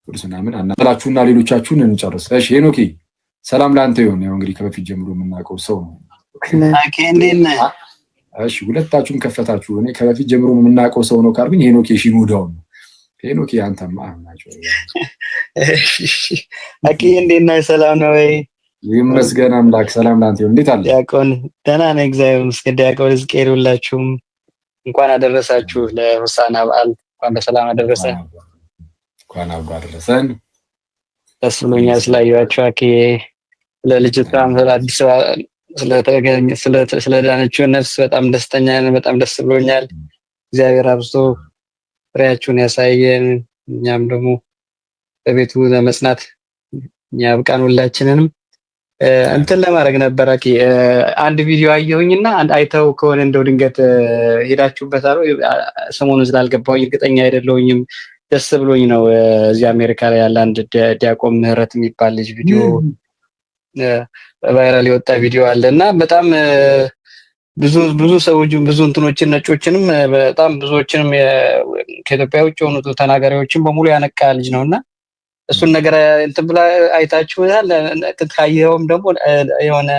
ቅዱስ ምናምን አናላችሁና ሌሎቻችሁን እንጨርስ። እሺ ሄኖኪ ሰላም ላንተ ይሁን። ያው እንግዲህ ከበፊት ጀምሮ የምናውቀው ሰው ነው። እሺ ሁለታችሁም ከፈታችሁ። እኔ ከበፊት ጀምሮ የምናውቀው ሰው ነው ካልኩኝ ሄኖኪ እሺ ሙዳው ነው። ሄኖኪ አንተማ ናቸው። አኪ እንዴት ነህ? ሰላም ነው ወይ? ይመስገን አምላክ። ሰላም ላንተ ይሁን። እንዴት አለ? ዲያቆን ደህና ነኝ እግዚአብሔር ይመስገን። ዲያቆን ዝቄር ሁላችሁም እንኳን አደረሳችሁ ለሆሳዕና በዓል። እንኳን በሰላም አደረሰ። እንኳን አብሮ አደረሰን። ደስ ብሎኛል ስላየኋችሁ። አኪ ለልጅቷም ስለአዲስ ስለተገኘ ስለዳነችው ነፍስ በጣም ደስተኛ ነኝ። በጣም ደስ ብሎኛል። እግዚአብሔር አብዝቶ ፍሬያችሁን ያሳየን። እኛም ደግሞ በቤቱ ለመጽናት ያብቃን ሁላችንንም። እንትን ለማድረግ ነበር አኪ አንድ ቪዲዮ አየሁኝና አይተው ከሆነ እንደው ድንገት ሄዳችሁበታል ሰሞኑን ስላልገባሁኝ እርግጠኛ አይደለሁኝም። ደስ ብሎኝ ነው። እዚህ አሜሪካ ላይ ያለ አንድ ዲያቆን ምህረት የሚባል ልጅ ቪዲዮ ቫይራል የወጣ ቪዲዮ አለና በጣም ብዙ ሰዎች ብዙ እንትኖችን ነጮችንም በጣም ብዙዎችንም ከኢትዮጵያ ውጭ የሆኑ ተናጋሪዎችን በሙሉ ያነቃ ልጅ ነውና እሱን ነገር እንትን ብላ አይታችሁታል። ካየኸውም ደግሞ የሆነ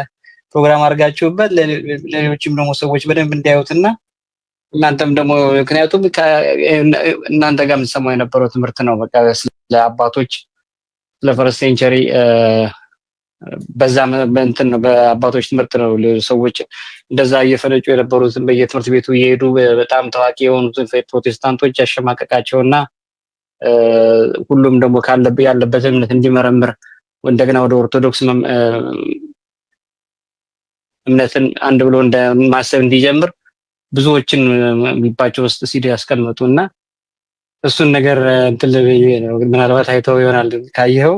ፕሮግራም አድርጋችሁበት ለሌሎችም ደግሞ ሰዎች በደንብ እንዲያዩትና እናንተም ደግሞ ምክንያቱም እናንተ ጋር የምትሰማው የነበረው ትምህርት ነው። በቃ ስለ አባቶች ስለ ፈርስት ሴንቸሪ በዛ እንትን ነው በአባቶች ትምህርት ነው ሰዎች እንደዛ እየፈነጩ የነበሩትን በየትምህርት ቤቱ እየሄዱ በጣም ታዋቂ የሆኑትን ፕሮቴስታንቶች ያሸማቀቃቸውና ሁሉም ደግሞ ያለበት እምነት እንዲመረምር እንደገና ወደ ኦርቶዶክስ እምነትን አንድ ብሎ እንደማሰብ እንዲጀምር ብዙዎችን የሚባቸው ውስጥ ሲዲ ያስቀምጡና እሱን ነገር እንትን ነው። ምናልባት አይተው ይሆናል። ካየኸው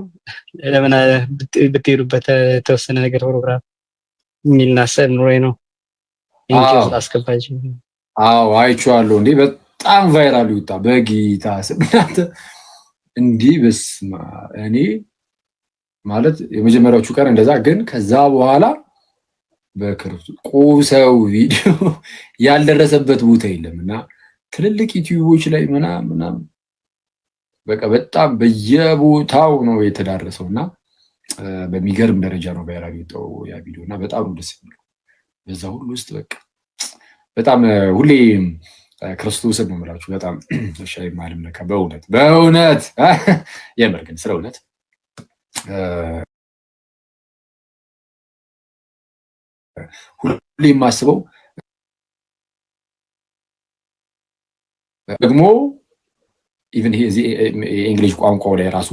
ለምን ብትሄዱበት ተወሰነ ነገር ፕሮግራም የሚናሰብ ኑሮዬ ነው እንጂ አስከባጅ። አዎ አይቼዋለሁ። እንዴ በጣም ቫይራል ይወጣ በጌታ ስብናት እንዲህ በስማ እኔ ማለት የመጀመሪያዎቹ ቀን እንደዛ ግን ከዛ በኋላ በክርስቶስ ቁሰው ቪዲዮ ያልደረሰበት ቦታ የለምና ትልልቅ ዩቲዩቦች ላይ ምናምን በቃ በጣም በየቦታው ነው የተዳረሰውና በሚገርም ደረጃ ነው ቫይራል የወጣው ያ ቪዲዮና በጣም ደስ የሚለው በዛ ሁሉ ውስጥ በቃ በጣም ሁሌ ክርስቶስን ነው የምላችሁ በጣም ሻይ ማለም ለካ በእውነት የምር ግን ስለ እውነት ሁሌ የማስበው ደግሞ ኢቭን ይሄ የእንግሊዝ ቋንቋው ላይ ራሱ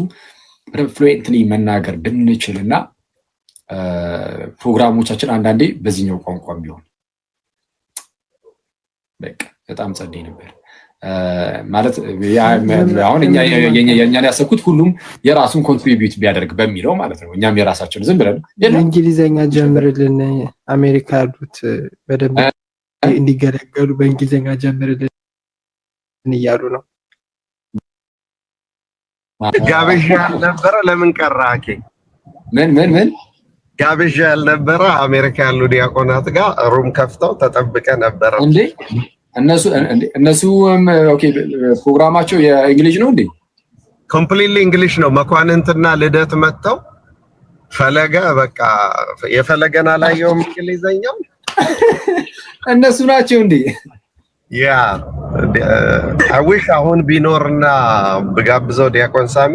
ፍሉዌንትሊ መናገር ብንችልና ፕሮግራሞቻችን አንዳንዴ በዚህኛው ቋንቋም ቢሆን በቃ በጣም ጸደይ ነበር ማለት አሁን የኛን ያሰብኩት ሁሉም የራሱን ኮንትሪቢዩት ቢያደርግ በሚለው ማለት ነው። እኛም የራሳችን ዝም ብለን በእንግሊዘኛ ጀምርልን አሜሪካ ያሉት በደንብ እንዲገለገሉ በእንግሊዘኛ ጀምርልን እያሉ ነው። ጋብዣ ያልነበረ ለምን ቀረ? አኬ ምን ጋብዣ ያልነበረ አሜሪካ ያሉ ዲያቆናት ጋር ሩም ከፍተው ተጠብቀ ነበር እንዴ? እነሱ ኦኬ ፕሮግራማቸው የእንግሊዝ ነው እንዴ? ኮምፕሊትሊ እንግሊሽ ነው። መኳንንትና ልደት መጥተው ፈለገ በቃ የፈለገና ላይ እንግሊዘኛው እነሱ ናቸው እንዴ? ያ አዊሽ አሁን ቢኖርና በጋብዘው ዲያቆን ሳሚ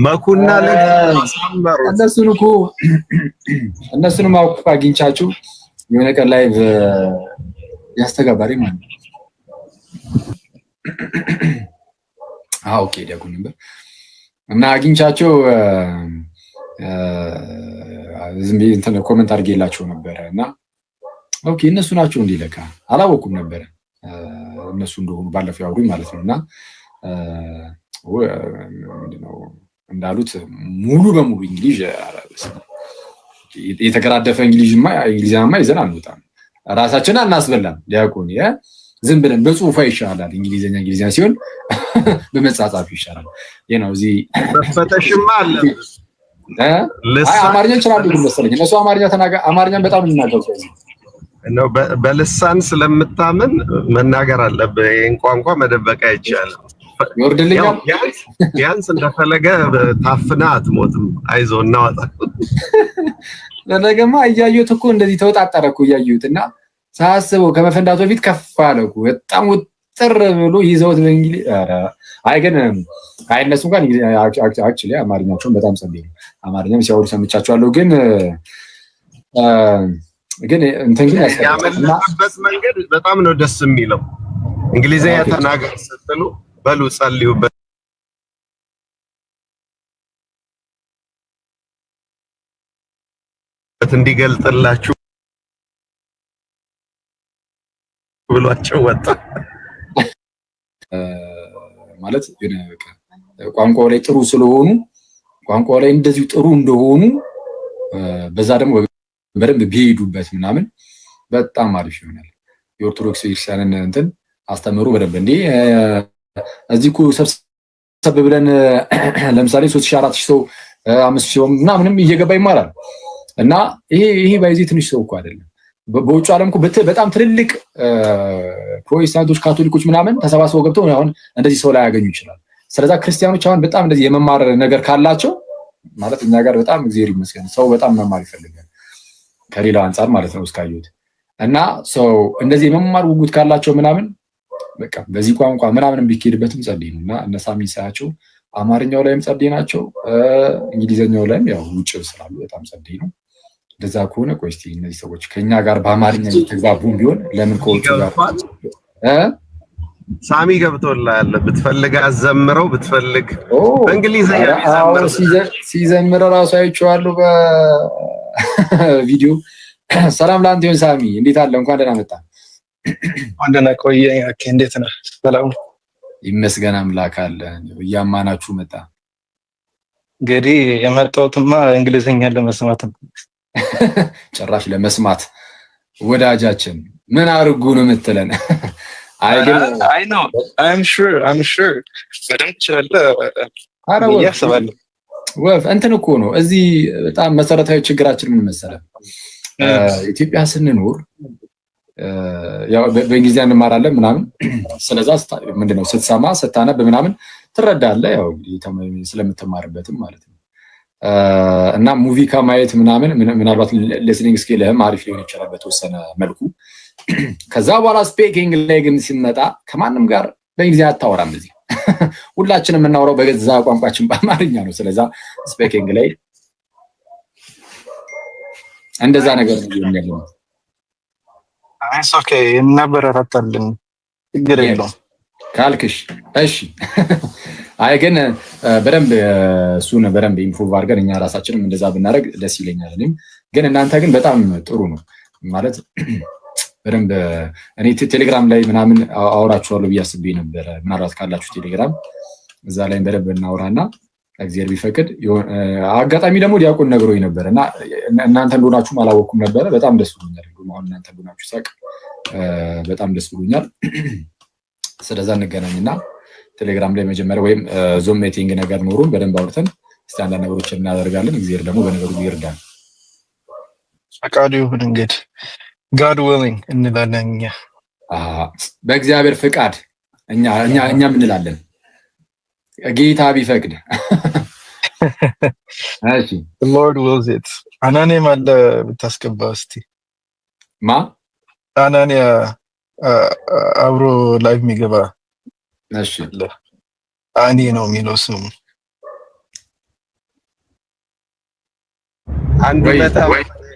መኩና ለማሳመሩ እነሱንም አግኝቻችሁ የሆነ ቀን ላይ ያስተጋባሪ ማለት ነው። ኦኬ ዲያቆን ነበር እና አግኝቻቸው ዝም ብዬ እንትን ኮሜንት አድርጌላቸው ነበረ እና ኦኬ እነሱ ናቸው እንዴ? ለካ አላወኩም ነበረ እነሱ እንደሆኑ ባለፈው ያወሩኝ ማለት ነውና ምንድነው እንዳሉት ሙሉ በሙሉ እንግሊዝ የተገራደፈ እንግሊዝኛማ ይዘን አንወጣም፣ ራሳችንን አናስበላም። ዲያቆን ዝም ብለን በጽሁፋ ይሻላል። እንግሊዝኛ ሲሆን በመጻጻፍ ይሻላል። ነው እዚህ በፈተሽማ አለ አማርኛ ይችላሉ መሰለኝ እነሱ አማርኛን በጣም እናገሩ ነው። በልሳን ስለምታምን መናገር አለብህ። ይሄን ቋንቋ መደበቅ አይቻልም። ይወርድልኛል። ቢያንስ እንደፈለገ ታፍና አትሞትም። አይዞህ እናወጣ ለነገማ እያየሁት እኮ እንደዚህ ተወጣጣረ እኮ እያየሁት እና ሳስበው ከመፈንዳቱ በፊት ከፍ አለ እኮ በጣም ውጥር ብሎ ይዘውት በእንግሊዝ አይ ግን እነሱ እንኳን አክቹሊ አማርኛቸውን በጣም ጸልይ ነው። አማርኛም ሲያወሩ ሰምቻቸዋለሁ ግን እንትን ግን ያመለጠበት መንገድ በጣም ነው ደስ የሚለው። እንግሊዝኛ ተናገር ስትሉ በሉ ጸልዩበት እንዲገልጥላችሁ ብሏቸው ወጣ ማለት ቋንቋው ላይ ጥሩ ስለሆኑ ቋንቋው ላይ እንደዚሁ ጥሩ እንደሆኑ በዛ ደግሞ በደንብ ቢሄዱበት ምናምን በጣም አሪፍ ይሆናል። የኦርቶዶክስ ቤተክርስቲያንን እንትን አስተምሩ በደንብ እንዴ እዚህ እኮ ሰብሰብ ብለን ለምሳሌ 3000 4000 ሰው 5000 ሰው ምናምንም እየገባ ይማራል እና ይሄ ባይዚ ትንሽ ሰው እኮ አይደለም። በውጭ ዓለም እኮ በጣም ትልልቅ ፕሮቴስታንቶች ካቶሊኮች ምናምን ተሰባስበው ገብተው አሁን እንደዚህ ሰው ላይ ያገኙ ይችላል። ስለዛ ክርስቲያኖች አሁን በጣም እንደዚህ የመማር ነገር ካላቸው ማለት እኛ ጋር በጣም እግዚአብሔር ይመስገን ሰው በጣም መማር ይፈልጋል ከሌላው አንፃር ማለት ነው እስካዩት እና ሰው እንደዚህ የመማር ጉጉት ካላቸው ምናምን በቃ በዚህ ቋንቋ ምናምን ቢኬድበትም ጸልይ ነውና እነሳሚ ሳያቸው አማርኛው ላይም ጸልይ ናቸው እንግሊዘኛው ላይም ያው ውጭ ስላሉ በጣም ጸልይ ነው። እንደዛ ከሆነ ቆይ እስቲ እነዚህ ሰዎች ከኛ ጋር በአማርኛ ተግባቡን ቢሆን ለምን ከውጭ ጋር ሳሚ ገብቶላል ብትፈልግ አዘምረው ብትፈልግ በእንግሊዘኛ ሲዘምር ራሱ አይቼዋለሁ በቪዲዮ። ሰላም ላንተ ይሁን ሳሚ፣ እንዴት አለ? እንኳን ደህና መጣ። እንኳን ደህና ቆየኝ። ኦኬ፣ እንዴት ነህ? ሰላም ይመስገን አምላክ አለ። እያማናችሁ መጣ። እንግዲህ የመጣሁትማ እንግሊዘኛ ለመስማት ነው። ጭራሽ ለመስማት ወዳጃችን ምን አርጉ ነው የምትለን? አይ ነው I'm sure በደንብ ትችላለህ። አረ ያስባለሁ ወፍ እንትን እኮ ነው። እዚህ በጣም መሰረታዊ ችግራችን ምን መሰለህ? ኢትዮጵያ ስንኖር ያው በእንግሊዝኛ እንማራለን ምናምን። ስለዛ ምንድነው ስትሰማ ስታነብ ምናምን ትረዳለህ። ያው ስለምትማርበትም ማለት ነው። እና ሙቪ ከማየት ምናምን ምናልባት ሊስኒንግ ስኪልህም አሪፍ ሊሆን ይችላል በተወሰነ መልኩ። ከዛ በኋላ ስፒኪንግ ላይ ግን ሲመጣ ከማንም ጋር በእንግሊዝኛ አታወራም። እዚህ ሁላችንም የምናወራው በገዛ ቋንቋችን በአማርኛ ነው። ስለዛ ስፒኪንግ ላይ እንደዛ ነገር ነው የሚያለው። አይስ ኦኬ እናበረታታለን፣ ችግር የለውም ካልክሽ። እሺ አይ ግን በደንብ እሱን በደንብ ኢምፕሩቭ አድርገን እኛ ራሳችንም እንደዛ ብናደርግ ደስ ይለኛል። እኔም ግን እናንተ ግን በጣም ጥሩ ነው ማለት በደንብ እኔ ቴሌግራም ላይ ምናምን አወራችኋለሁ ብዬ አስቤ ነበረ። ምናልባት ካላችሁ ቴሌግራም እዛ ላይ በደንብ እናወራና እግዚአብሔር ቢፈቅድ አጋጣሚ ደግሞ ዲያቆን ነግሮኝ ነበር እና እናንተ እንደሆናችሁም አላወኩም ነበረ። በጣም ደስ ብሎኛል። አሁን እናንተ እንደሆናችሁ ሳቅ በጣም ደስ ብሎኛል። ስለዛ እንገናኝና ቴሌግራም ላይ መጀመሪያ ወይም ዙም ሚቲንግ ነገር ኖሩን በደንብ አውርተን እስቲ አንዳንድ ነገሮችን እናደርጋለን። እግዚአብሔር ደግሞ በነገሩ ይርዳል። ፈቃዱ ይሁን እንግዲህ God willing እንላለን እኛ። በእግዚአብሔር ፍቃድ እኛ ምን እንላለን? ጌታ ቢፈቅድ። እሺ the Lord wills it። አናንያ አለ ብታስገባ እስቲ ማ አናንያ አብሮ ላይቭ የሚገባ እሺ አኒ ነው የሚለው ስሙ። አንድ በጣም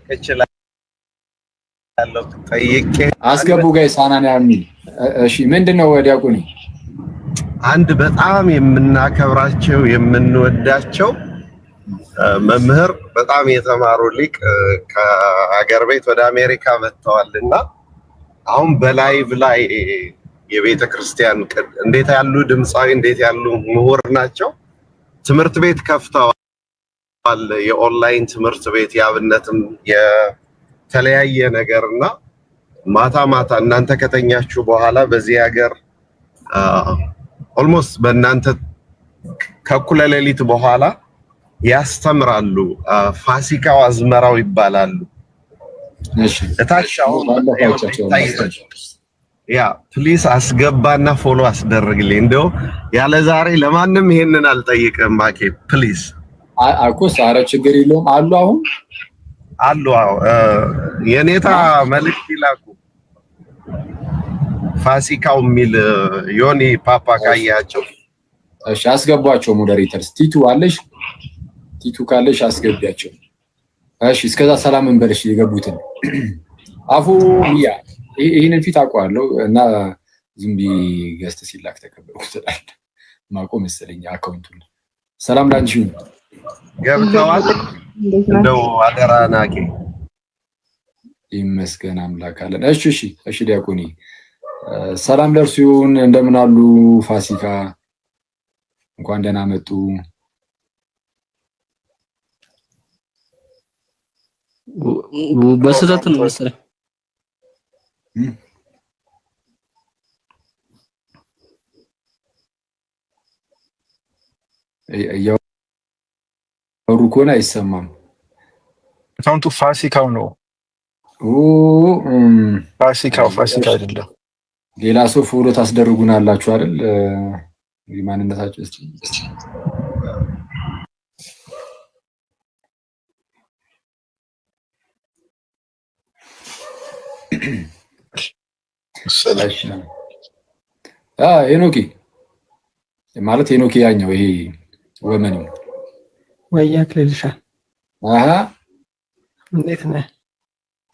ከችላ ያለው ጠይቄ አስገቡ ጋይስ አናንያ የሚል እሺ ምንድነው ዲያቆኒ? አንድ በጣም የምናከብራቸው የምንወዳቸው መምህር በጣም የተማሩ ሊቅ ከሀገር ቤት ወደ አሜሪካ መጥተዋልና አሁን በላይቭ ላይ የቤተ ክርስቲያን እንዴት ያሉ ድምፃዊ እንዴት ያሉ ምሁር ናቸው። ትምህርት ቤት ከፍተዋል። የኦንላይን ትምህርት ቤት ያብነትም የተለያየ ነገርና ማታ እናንተ ከተኛችሁ በኋላ በዚህ ሀገር ኦልሞስት በእናንተ ከእኩለ ሌሊት በኋላ ያስተምራሉ። ፋሲካው አዝመራው ይባላሉ። እሺ እታሻው ያ ፕሊስ አስገባና ፎሎ አስደርግልኝ። እንደው ያለ ዛሬ ለማንም ይሄንን አልጠይቅም። ማኬ ፕሊስ አቆስ አረ ችግር የለውም አሉ የኔታ መልእክት ይላኩ። ፋሲካው የሚል ዮኒ ፓፓ ካያቸው እሺ አስገቧቸው። ሞዴሬተርስ ቲቱ አለሽ? ቲቱ ካለሽ አስገቢያቸው። እሺ እስከዛ ሰላም እንበልሽ የገቡትን አፉ ሚያ ይሄንን ፊት አውቀዋለሁ እና ዝም ብዬ ገስት ሲላክ ተቀበልኩት አይደል? ማቆም መሰለኝ አካውንቱን። ሰላም ላንቺ ገብተዋል። እንደው አደራ ናቂ ይመስገን አምላክ አለን። እሺ ዲያቆኒ ሰላም ለእርሱ ይሁን። እንደምን አሉ? ፋሲካ እንኳን ደህና መጡ። በስህተት ነው መሰለኝ። ያወሩ ከሆነ አይሰማም። አካውንቱ ፋሲካው ነው። ፋሲካ አይደለም። ሌላ ሰው ፎሎ ታስደርጉናላችሁ አይደል? ማንነታችሁ እስቲ ሄኖኪ ማለት ሄኖኪ ያኛው ይሄ ወመን ወያክ ልልሻል። እንዴት ነህ?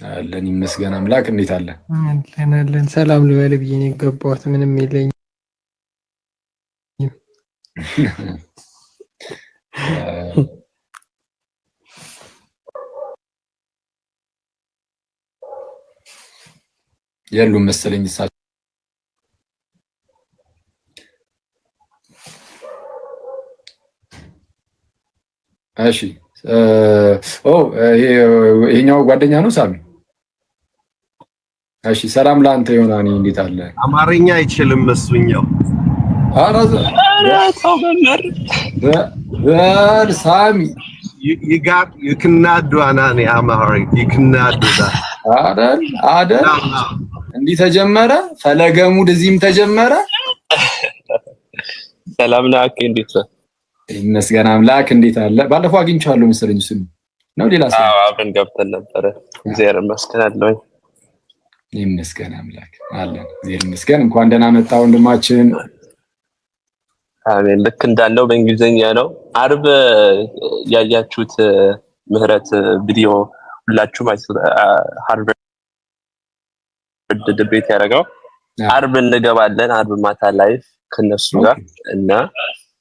አለን ይመስገን አምላክ። እንዴት አለ? አለን ሰላም ልበል ብዬ ነው የገባሁት። ምንም የለኝም። የሉም መሰለኝ እሳቸው። እሺ ይሄኛው ጓደኛ ነው ሳሚ። እሺ ሰላም ላንተ ይሆናል። እንዴት አለ? አማርኛ አይችልም እሱኛው። ሳሚ you cannot do an Amharic. You cannot do that. አይደል እንዲህ ተጀመረ ፈለገሙድ እዚህም ተጀመረ። ሰላም ናክ እንዴት ነው? ይመስገን አምላክ እንዴት አለ? ባለፈው አግኝቻለሁ መሰለኝ እሱ ነው ሌላ ሰው አብረን ገብተን ነበር። እግዚአብሔር ይመስገን አለኝ። ይመስገን አምላክ አለን። እግዚአብሔር ይመስገን። እንኳን ደህና መጣ ወንድማችን። አሜን። ልክ እንዳለው በእንግሊዘኛ ነው። አርብ ያያችሁት ምህረት ቪዲዮ ሁላችሁም ሃርቨርድ ዲቤት ያደረገው አርብ እንገባለን። አርብ ማታ ላይቭ ከነሱ ጋር እና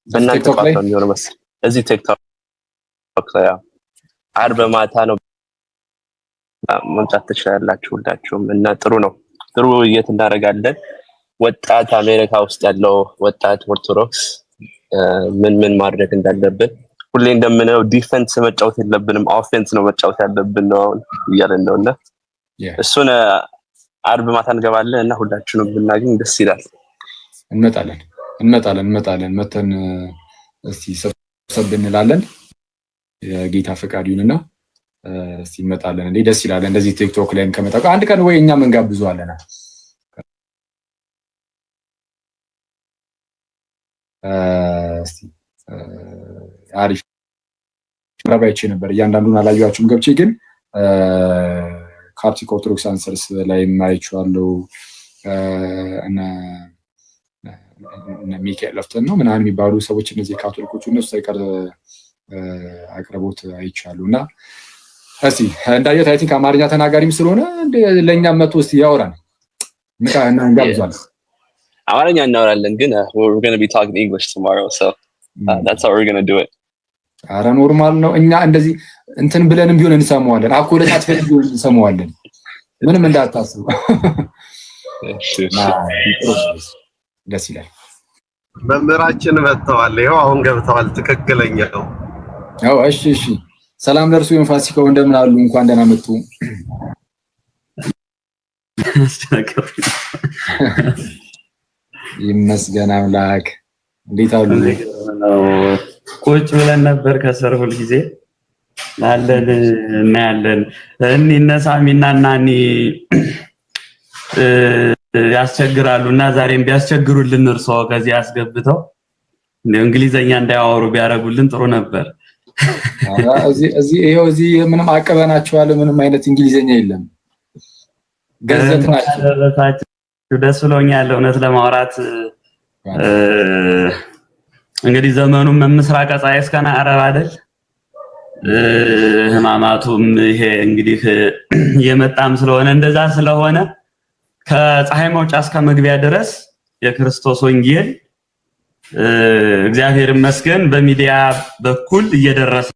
በእናንተ ፓርት ነው መሰለኝ እዚህ ቲክቶክ ላይ አርብ ማታ ነው መምጣት ትችላላችሁ ሁላችሁም እና ጥሩ ነው። ጥሩ ውይይት እናደርጋለን። ወጣት አሜሪካ ውስጥ ያለው ወጣት ኦርቶዶክስ ምን ማድረግ እንዳለብን ሁሌ እንደምነው ዲፌንስ መጫወት የለብንም ኦፌንስ ነው መጫወት ያለብን ነው እያለን ነውና እሱን አርብ ማታ እንገባለን እና ሁላችሁንም ብናገኝ ደስ ይላል። እንመጣለን መተን እስቲ ሰብሰብ እንላለን። የጌታ ፈቃድ ይሁንና እስቲ እንመጣለን። እንዴ ደስ ይላል። እንደዚህ ቲክቶክ ላይም ከመጣ አንድ ቀን ወይ እኛም እንጋብዘዋለን። እስቲ አሪፍ ረባይቼ ነበር። እያንዳንዱን አላየኋችሁም ገብቼ ግን ካፕቲክ ኦርቶዶክስ አንሰርስ ላይ ማይቻለው እና ሚካኤል ለፍተን ነው ምናምን የሚባሉ ሰዎች እነዚህ ካቶሊኮቹ እነሱ ሳይቀር አቅርቦት አይቻሉና እስቲ እንዳየት አይ ቲንክ አማርኛ ተናጋሪም ስለሆነ ለኛም መጥቶ እስቲ ያወራን ምካና እንጋብዛለን። አማርኛ እናወራለን ግን we're going to be talking English tomorrow so that's how we're going to do it. አረ ኖርማል ነው። እኛ እንደዚህ እንትን ብለንም ቢሆን እንሰማዋለን። አኮለታት ቢሆን እንሰማዋለን። ምንም እንዳታስቡ። ደስ ይላል። መምህራችን መጥተዋል። ይኸው አሁን ገብተዋል። ትክክለኛው እሺ ሰላም ለርሱ ፋሲካው እንደምን አሉ? እንኳን ደህና መጡ። ይመስገን አምላክ። እንዴት አሉ? ቁጭ ብለን ነበር ከሰር ሁሉ ጊዜ አለን እና ያለን እነ ሳሚና ናኒ ያስቸግራሉና ዛሬም ቢያስቸግሩልን እርሶ ከዚህ ያስገብተው እንግሊዘኛ እንዳያወሩ ቢያረጉልን ጥሩ ነበር። እዚህ ምንም አቀበናቸዋል። ምንም አይነት እንግሊዘኛ የለም። ገዘት ናቸው። ደስ ብሎኛል እውነት ለማውራት እንግዲህ ዘመኑም ምስራቅ ፀሐይ እስከና አረብ አይደል ህማማቱም ይሄ እንግዲህ የመጣም ስለሆነ እንደዛ ስለሆነ ከፀሐይ መውጫ እስከ መግቢያ ድረስ የክርስቶስ ወንጌል እግዚአብሔር ይመስገን በሚዲያ በኩል እየደረሰ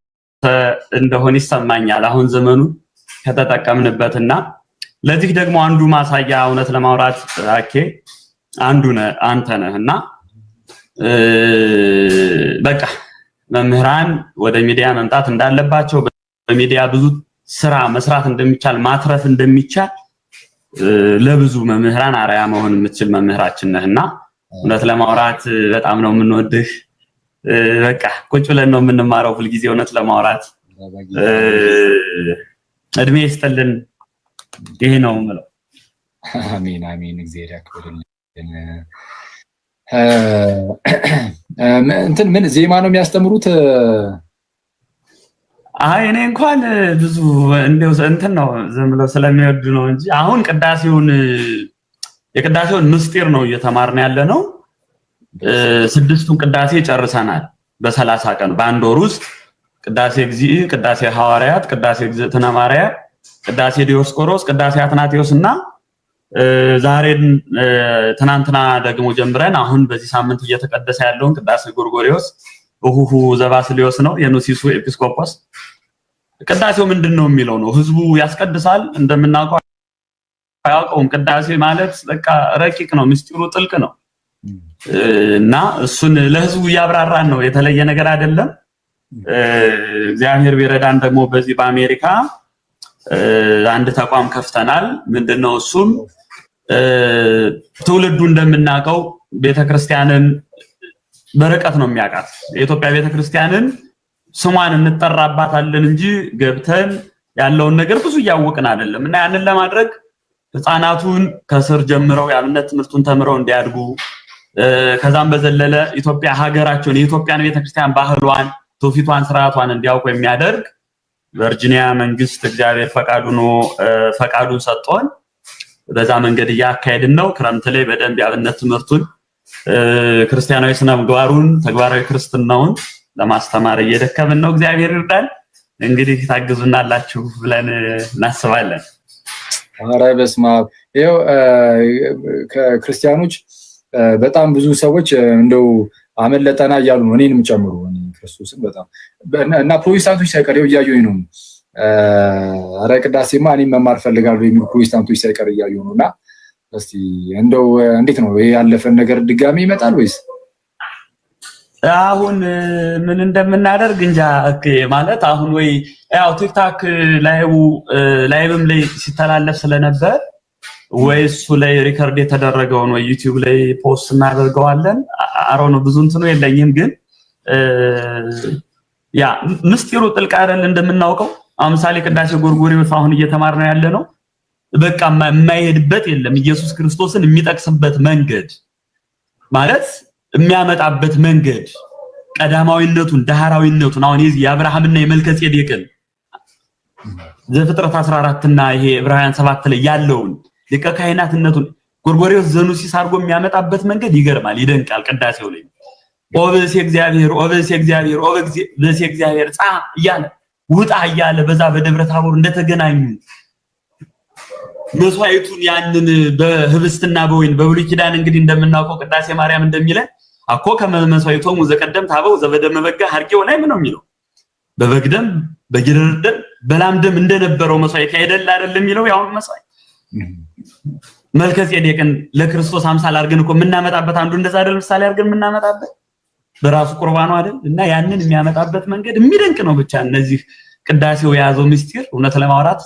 እንደሆነ ይሰማኛል። አሁን ዘመኑ ከተጠቀምንበትና ለዚህ ደግሞ አንዱ ማሳያ እውነት ለማውራት አኬ አንተ ነህና በቃ መምህራን ወደ ሚዲያ መምጣት እንዳለባቸው በሚዲያ ብዙ ስራ መስራት እንደሚቻል ማትረፍ እንደሚቻል ለብዙ መምህራን አርአያ መሆን የምትችል መምህራችን ነህና እውነት ለማውራት በጣም ነው የምንወድህ። በቃ ቁጭ ብለን ነው የምንማረው ሁሉ ጊዜ እውነት ለማውራት እድሜ ይስጥልን። ይሄ ነው የምለው። አሜን እግዚአብሔር ያክብርልን። እንትን ምን ዜማ ነው የሚያስተምሩት? አይ እኔ እንኳን ብዙ እንደው እንትን ነው ዝም ብለው ስለሚወዱ ነው እንጂ አሁን የቅዳሴውን ምስጢር ነው እየተማርን ያለ ነው። ስድስቱን ቅዳሴ ጨርሰናል በ30 ቀን በአንድ ወር ውስጥ ቅዳሴ እግዚእ፣ ቅዳሴ ሐዋርያት፣ ቅዳሴ እግዝእትነ ማርያም፣ ቅዳሴ ዲዮስቆሮስ፣ ቅዳሴ አትናቴዎስና ዛሬ ትናንትና ደግሞ ጀምረን አሁን በዚህ ሳምንት እየተቀደሰ ያለውን ቅዳሴ ጎርጎርዮስ ወሁሁ ዘባስልዮስ ነው የኖሲሱ ኤጲስቆጶስ። ቅዳሴው ምንድነው የሚለው ነው። ህዝቡ ያስቀድሳል እንደምናውቀው አያውቀውም። ቅዳሴ ማለት በቃ ረቂቅ ነው፣ ምስጢሩ ጥልቅ ነው እና እሱን ለህዝቡ ያብራራን ነው። የተለየ ነገር አይደለም። እግዚአብሔር ቢረዳን ደግሞ በዚህ በአሜሪካ አንድ ተቋም ከፍተናል። ምንድነው እሱም ትውልዱ እንደምናውቀው ቤተክርስቲያንን በርቀት ነው የሚያውቃት። የኢትዮጵያ ቤተክርስቲያንን ስሟን እንጠራባታለን እንጂ ገብተን ያለውን ነገር ብዙ እያወቅን አይደለም። እና ያንን ለማድረግ ህፃናቱን ከስር ጀምረው የአብነት ትምህርቱን ተምረው እንዲያድጉ ከዛም በዘለለ ኢትዮጵያ ሀገራቸውን የኢትዮጵያን ቤተክርስቲያን ባህሏን፣ ትውፊቷን፣ ስርዓቷን እንዲያውቁ የሚያደርግ ቨርጂኒያ መንግስት እግዚአብሔር ፈቃዱን ሰጥቶን በዛ መንገድ እያካሄድን ነው። ክረምት ላይ በደንብ የአብነት ትምህርቱን ክርስቲያናዊ ስነ ምግባሩን ተግባራዊ ክርስትናውን ለማስተማር እየደከምን ነው። እግዚአብሔር ይርዳል። እንግዲህ ታግዙናላችሁ ብለን እናስባለን። ኧረ በስመ አብ። ይኸው ከክርስቲያኖች በጣም ብዙ ሰዎች እንደው አመለጠና እያሉ ነው፣ እኔንም ጨምሮ ክርስቶስን በጣም እና ፕሮቴስታንቶች ሳይቀር እያዩኝ ነው። ኧረ ቅዳሴማ እኔም መማር ፈልጋለሁ የሚሉ ፕሮቴስታንቶች ሳይቀር እያዩ ነው። እና እስቲ እንደው እንዴት ነው ይሄ ያለፈን ነገር ድጋሚ ይመጣል ወይስ አሁን ምን እንደምናደርግ እንጃ። ማለት አሁን ወይ ያው ቲክታክ ላይቭም ላይ ሲተላለፍ ስለነበር ወይ እሱ ላይ ሪከርድ የተደረገውን ወይ ዩቲዩብ ላይ ፖስት እናደርገዋለን። አሮ ነው ብዙ እንትኑ የለኝም፣ ግን ያ ምስጢሩ ጥልቅ አይደል እንደምናውቀው። አምሳሌ ቅዳሴ ጎርጎርዮስ አሁን እየተማርነው ያለ ነው። በቃ የማይሄድበት የለም። ኢየሱስ ክርስቶስን የሚጠቅስበት መንገድ ማለት የሚያመጣበት መንገድ ቀዳማዊነቱን ዳህራዊነቱን አሁን የዚህ የአብርሃምና የመልከጼዴቅን ዘፍጥረት 14 እና ይሄ ዕብራውያን 7 ላይ ያለውን ሊቀ ካህናትነቱን ጎርጎርዮስ ዘኑሲስ አድርጎ የሚያመጣበት መንገድ ይገርማል፣ ይደንቃል። ቅዳሴው ላይ ኦበስ እግዚአብሔር ኦበስ እግዚአብሔር ኦበስ እግዚአብሔር ጻ እያለ ውጣ እያለ በዛ በደብረ ታቦር እንደተገናኙ መስዋዕቱን ያንን በህብስትና በወይን በብሉይ ኪዳን እንግዲህ እንደምናውቀው ቅዳሴ ማርያም እንደሚለን አኮ ከመመስዋዕቶሙ ዘቀደም ታበው ዘበደመ በጋ ሀርጌው ላይ ምን ነው የሚለው በበግደም በጊደርደም በላምደም እንደነበረው መስዋዕት አይደለም የሚለው ያው መስዋዕት መልከጼዴቅን ለክርስቶስ አምሳል አድርገን እኮ የምናመጣበት አንዱ እንደዛ አይደል ምሳሌ አድርገን የምናመጣበት በራሱ ቁርባኑ አይደል። እና ያንን የሚያመጣበት መንገድ የሚደንቅ ነው። ብቻ እነዚህ ቅዳሴው የያዘው ምስጢር እውነት ለማውራት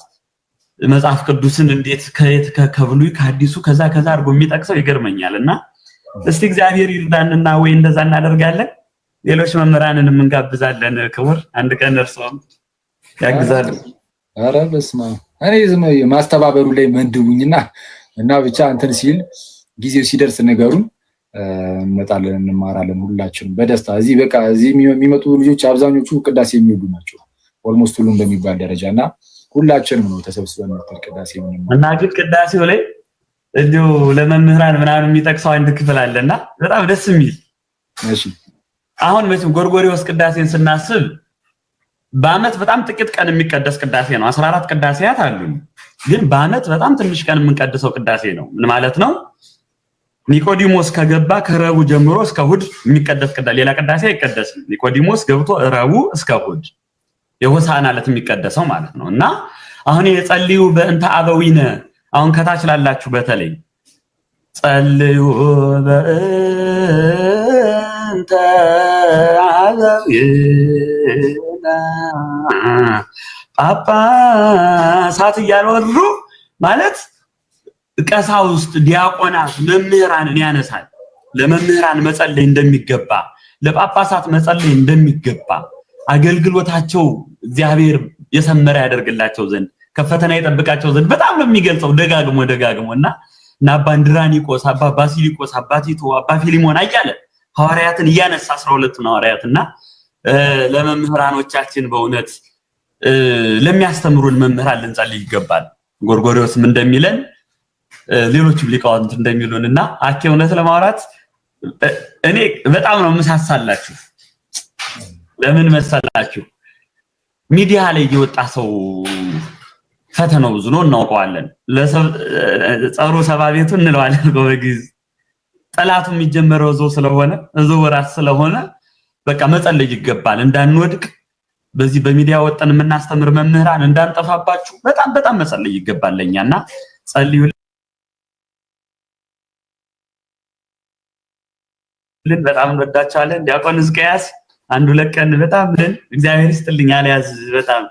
መጽሐፍ ቅዱስን እንዴት ከብሉይ ከሐዲሱ ከዛ አድርጎ የሚጠቅሰው ይገርመኛል። እና እስቲ እግዚአብሔር ይርዳንና ወይ እንደዛ እናደርጋለን። ሌሎች መምህራንንም እንጋብዛለን። ክቡር አንድ ቀን እርሶም ያግዛሉ። ኧረ በስመ አብ። እኔ ዝም ማስተባበሩ ላይ መንድቡኝና እና ብቻ እንትን ሲል ጊዜው ሲደርስ ነገሩን እንመጣለን፣ እንማራለን ሁላችንም በደስታ። እዚህ በቃ እዚህ የሚመጡ ልጆች አብዛኞቹ ቅዳሴ የሚወዱ ናቸው፣ ኦልሞስት ሁሉም በሚባል ደረጃ። እና ሁላችንም ነው ተሰብስበን መጥተን ቅዳሴ የምንማረው። እና ግን ቅዳሴው ላይ እንዲሁ ለመምህራን ምናምን የሚጠቅሰው አንድ ክፍል አለና በጣም ደስ የሚል። እሺ አሁን መቼም ጎርጎርዮስ ቅዳሴን ስናስብ በአመት በጣም ጥቂት ቀን የሚቀደስ ቅዳሴ ነው። 14 ቅዳሴያት አሉ፣ ግን በአመት በጣም ትንሽ ቀን የምንቀድሰው ቅዳሴ ነው። ምን ማለት ነው? ኒቆዲሞስ ከገባ ከረቡ ጀምሮ እስከ እሑድ የሚቀደስ ቅዳሴ፣ ሌላ ቅዳሴ አይቀደስም። ኒቆዲሞስ ገብቶ ረቡ እስከ እሑድ የሆሳዕና ዕለት የሚቀደሰው ማለት ነው። እና አሁን የጸልዩ በእንተ አበዊነ አሁን ከታች ላላችሁ በተለይ ጸልዩ በእንተ አበዊነ ጳጳሳት እያልወሩ ማለት ቀሳውስት፣ ዲያቆናት፣ መምህራንን ያነሳል። ለመምህራን መጸለይ እንደሚገባ፣ ለጳጳሳት መጸለይ እንደሚገባ፣ አገልግሎታቸው እግዚአብሔር የሰመረ ያደርግላቸው ዘንድ ከፈተና ይጠብቃቸው ዘንድ በጣም ነው የሚገልጸው ደጋግሞ እና አባ እንድራኒቆስ፣ አባ ባሲሊቆስ፣ አባ ቲቶ፣ አባ ፊሊሞን እያለ ሐዋርያትን እያነሳ 12ቱን ሐዋርያትና ለመምህራኖቻችን በእውነት ለሚያስተምሩን መምህራን ልንጸልይ ይገባል። ጎርጎርዮስም እንደሚለን ሌሎችም ሊቃውንት እንደሚሉንና አኬ እውነት ለማውራት እኔ በጣም ነው የምሳሳላችሁ። ለምን መሰላችሁ? ሚዲያ ላይ የወጣ ሰው ፈተናው ብዙ ነው እናውቀዋለን። ጸሩ ሰባ ቤቱ እንለዋለን በግዕዝ። ጠላቱ የሚጀመረው እዛው ስለሆነ እዛው ወራት ስለሆነ በቃ መጸለይ ይገባል እንዳንወድቅ። በዚህ በሚዲያ ወጣን የምናስተምር መምህራን እንዳንጠፋባችሁ በጣም መጸለይ ይገባል ለኛና ጸልዩልን። በጣም እንወዳችኋለን። ዲያቆን ሕዝቅያስ አንዱ ለቀን በጣም እግዚአብሔር ይስጥልኝ አልያዝ በጣም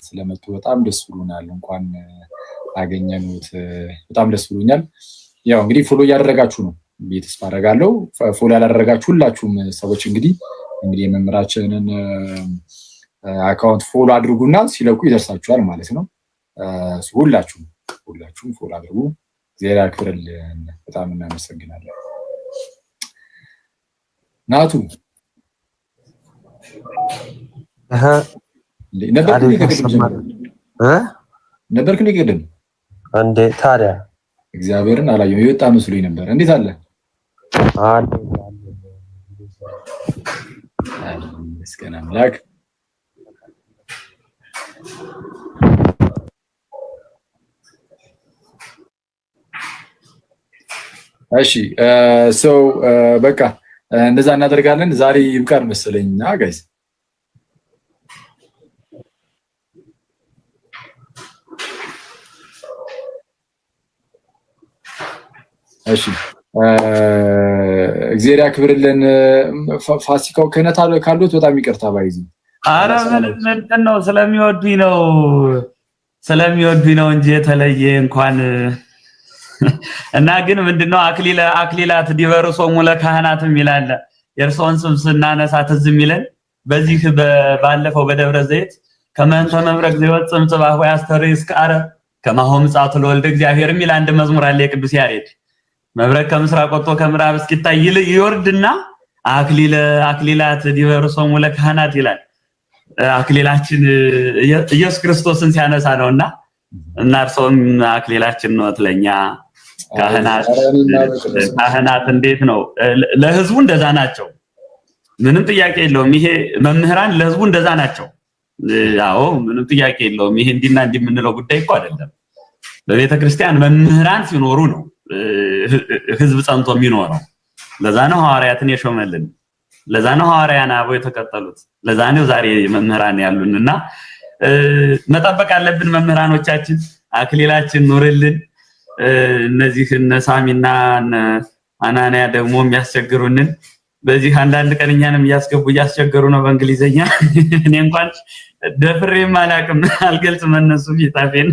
ስለመጡ በጣም ደስ ብሎናል። እንኳን አገኘኑት በጣም ደስ ብሎኛል። ያው እንግዲህ ፎሎ እያደረጋችሁ ነው ተስፋ አደርጋለሁ። ፎሎ ያላደረጋችሁ ሁላችሁም ሰዎች እንግዲህ የመምህራችንን አካውንት ፎሎ አድርጉና ሲለቁ ይደርሳችኋል ማለት ነው። ሁላችሁም ፎሎ አድርጉ። እግዚአብሔር ያክብርልን። በጣም እናመሰግናለን። ናቱ ነበርክ ንገድም እንዴ ታዲያ እግዚአብሔርን አላየሁም። የወጣ መስሎኝ ነበር። እንዴት አለ? መስገን አምላክ። እሺ በቃ እንደዛ እናደርጋለን። ዛሬ ይብቃል መሰለኝና ጋይስ እሺ እግዚአብሔር ያክብርልን። ፋሲካው ከነታ ካሉት በጣም ይቅርታ ባይዚ። አረ ምንድን ነው ስለሚወዱኝ ነው እንጂ የተለየ እንኳን እና ግን ምንድነው አክሊላት ዲበርሶሙ ለካህናት ይላል። የእርሶን ስም ስናነሳ ትዝ የሚለን በዚህ ባለፈው በደብረ ዘይት ከመንተ መብረቅ ዘይወጽም ጽባህ ወያስተሪ እስከአረ ከማሆ ምጻቱ ለወልደ እግዚአብሔር የሚል አንድ መዝሙር አለ የቅዱስ ያሬድ። መብረቅ ከምስራቅ ወጥቶ ከምዕራብ እስኪታይ ይወርድና አክሊላት ዲበርሶሙ ለካህናት ይላል። አክሊላችን ኢየሱስ ክርስቶስን ሲያነሳ ነውና እና እርሶም አክሊላችን ነው ለኛ ካህናት እንዴት ነው ለህዝቡ እንደዛ ናቸው። ምንም ጥያቄ የለውም። ይሄ መምህራን ለህዝቡ እንደዛ ናቸው። አዎ ምንም ጥያቄ የለውም። ይሄ እንዲና እንዲምንለው ጉዳይ እኮ አይደለም። በቤተክርስቲያን መምህራን ሲኖሩ ነው ህዝብ ጸንቶ የሚኖረው። ለዛ ነው ሐዋርያትን የሾመልን። ለዛ ነው ሐዋርያን አበው የተከተሉት። ለዛ ነው ዛሬ መምህራን ያሉንና መጠበቅ አለብን። መምህራኖቻችን አክሊላችን ኑርልን። እነዚህ ሳሚና አናንያ ደግሞ የሚያስቸግሩንን በዚህ አንዳንድ ቀን እኛንም እያስቸገሩ ነው በእንግሊዘኛ። እኔ እንኳን ደፍሬም አላውቅም አልገልጽም እነሱ ፊታፌን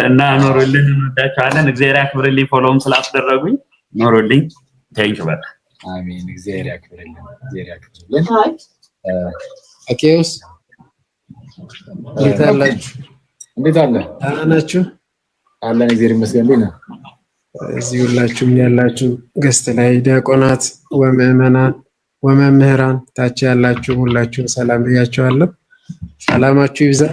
እና ኖሩልን። እንወዳቸዋለን። እግዚአብሔር ያክብርልኝ። ፎሎውም ስላስደረጉኝ ኖሩልኝ። ቴንኪው በጣም አሜን። እግዚአብሔር ያክብርልን። አኬውስ እንዴት አለ? ናችሁ? አለን እግዚአብሔር ይመስገን። እንዴት ነው? እዚህ ሁላችሁም ያላችሁ ገስት ላይ ዲያቆናት ወምእመናን ወመምህራን ታች ያላችሁ ሁላችሁም ሰላም ብያችኋለሁ። ሰላማችሁ ይብዛ።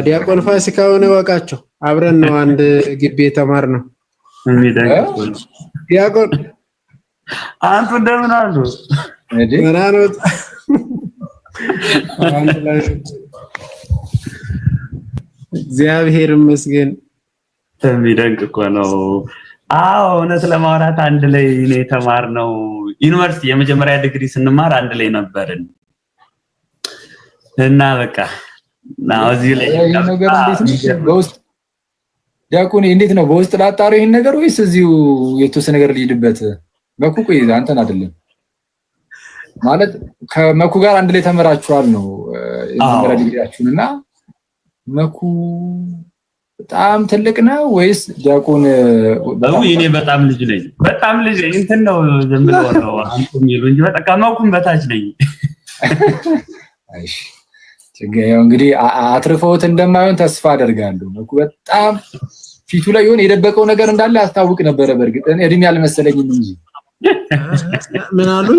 ዲያቆን ፋሲካውን እወቃቸው። አብረን ነው አንድ ግቢ የተማርነው። ዲያቆን አንተ እንደምን አሉ? ምናኖት እግዚአብሔር ይመስገን። የሚደንቅ እኮ ነው። አዎ እውነት ለማውራት አንድ ላይ ነው የተማርነው። ዩኒቨርሲቲ የመጀመሪያ ዲግሪ ስንማር አንድ ላይ ነበርን እና በቃ ናው እዚህ ላይ ነገር እንዴት ነው በውስጥ ዲያቆን እንዴት ነው በውስጥ ላጣሪው ይሄን ነገር ወይስ እዚሁ የተወሰነ ነገር ልሂድበት? መኩ ቆይ አንተን አይደለም ማለት ከመኩ ጋር አንድ ላይ ተመራችኋል ነው የመጀመሪያ ዲግሪያችሁንና መኩ በጣም ትልቅ ነው ወይስ ዲያቆን? እኔ በጣም ልጅ ነኝ እንትን ነው ዝም ብሎ ነው አንተ የሚሉ እንጂ በቃ መኩም በታች ነኝ። አይሽ ያው እንግዲህ አትርፈውት እንደማይሆን ተስፋ አደርጋለሁ። መኩ በጣም ፊቱ ላይ የሆነ የደበቀው ነገር እንዳለ ያስታውቅ ነበር። በእርግጥ እኔ እድሜ አልመሰለኝም እንጂ ምን አሉ?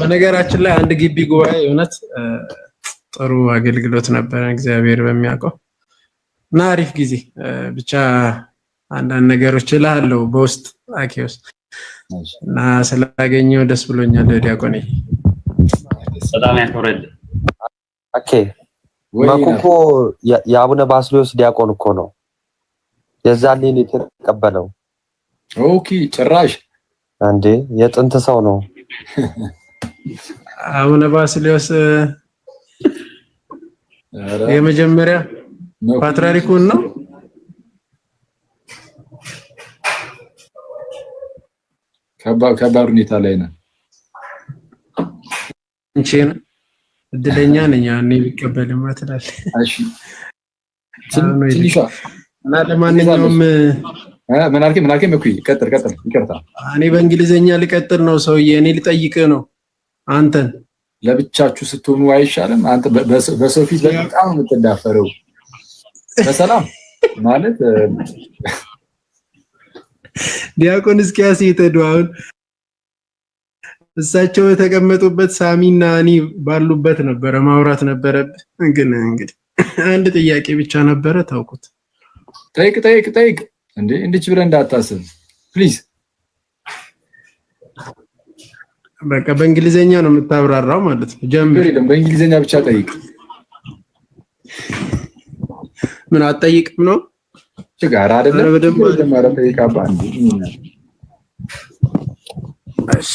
በነገራችን ላይ አንድ ግቢ ጉባኤ እውነት ጥሩ አገልግሎት ነበር እግዚአብሔር በሚያውቀው እና አሪፍ ጊዜ ብቻ አንዳንድ ነገሮች እላለሁ በውስጥ አኬውስ እና ስላገኘው ደስ ብሎኛል። ዲያቆኔ በጣም ያከብረል። ኦኬ መኩኮ የአቡነ ባስልዮስ ዲያቆን እኮ ነው የዛኔ ነው የተቀበለው። ኦኬ ጭራሽ አንዴ የጥንት ሰው ነው አቡነ ባስልዮስ የመጀመሪያ ፓትርያርኩን ነው። ከባድ ሁኔታ ላይ ነው። እንቺን እድለኛ ነኝ እኔ ቢቀበልማ ትላለህ። እሺ ትንሿ እና ለማንኛውም ምን አልከኝ እኮ ቀጥል ይቅርታ እኔ በእንግሊዘኛ ልቀጥል ነው ሰውዬ እኔ ልጠይቅህ ነው አንተን ለብቻችሁ ስትሆኑ አይሻልም አንተ በሰው ፊት በጣም የምትዳፈረው በሰላም ማለት ዲያቆን እስኪያስ የተደዋውን እሳቸው የተቀመጡበት ሳሚና እኔ ባሉበት ነበረ ማውራት ነበረብህ ግን እንግዲህ አንድ ጥያቄ ብቻ ነበረ ታውቁት ጠይቅ እንዴ እንድች ብለህ እንዳታስብ ፕሊዝ በቃ በእንግሊዘኛ ነው የምታብራራው ማለት ነው ጀምር በእንግሊዘኛ ብቻ ጠይቅ ምን አትጠይቅም ነው ችግር አይደለም በደንብ ጠይቅ አባ እንዴ እሺ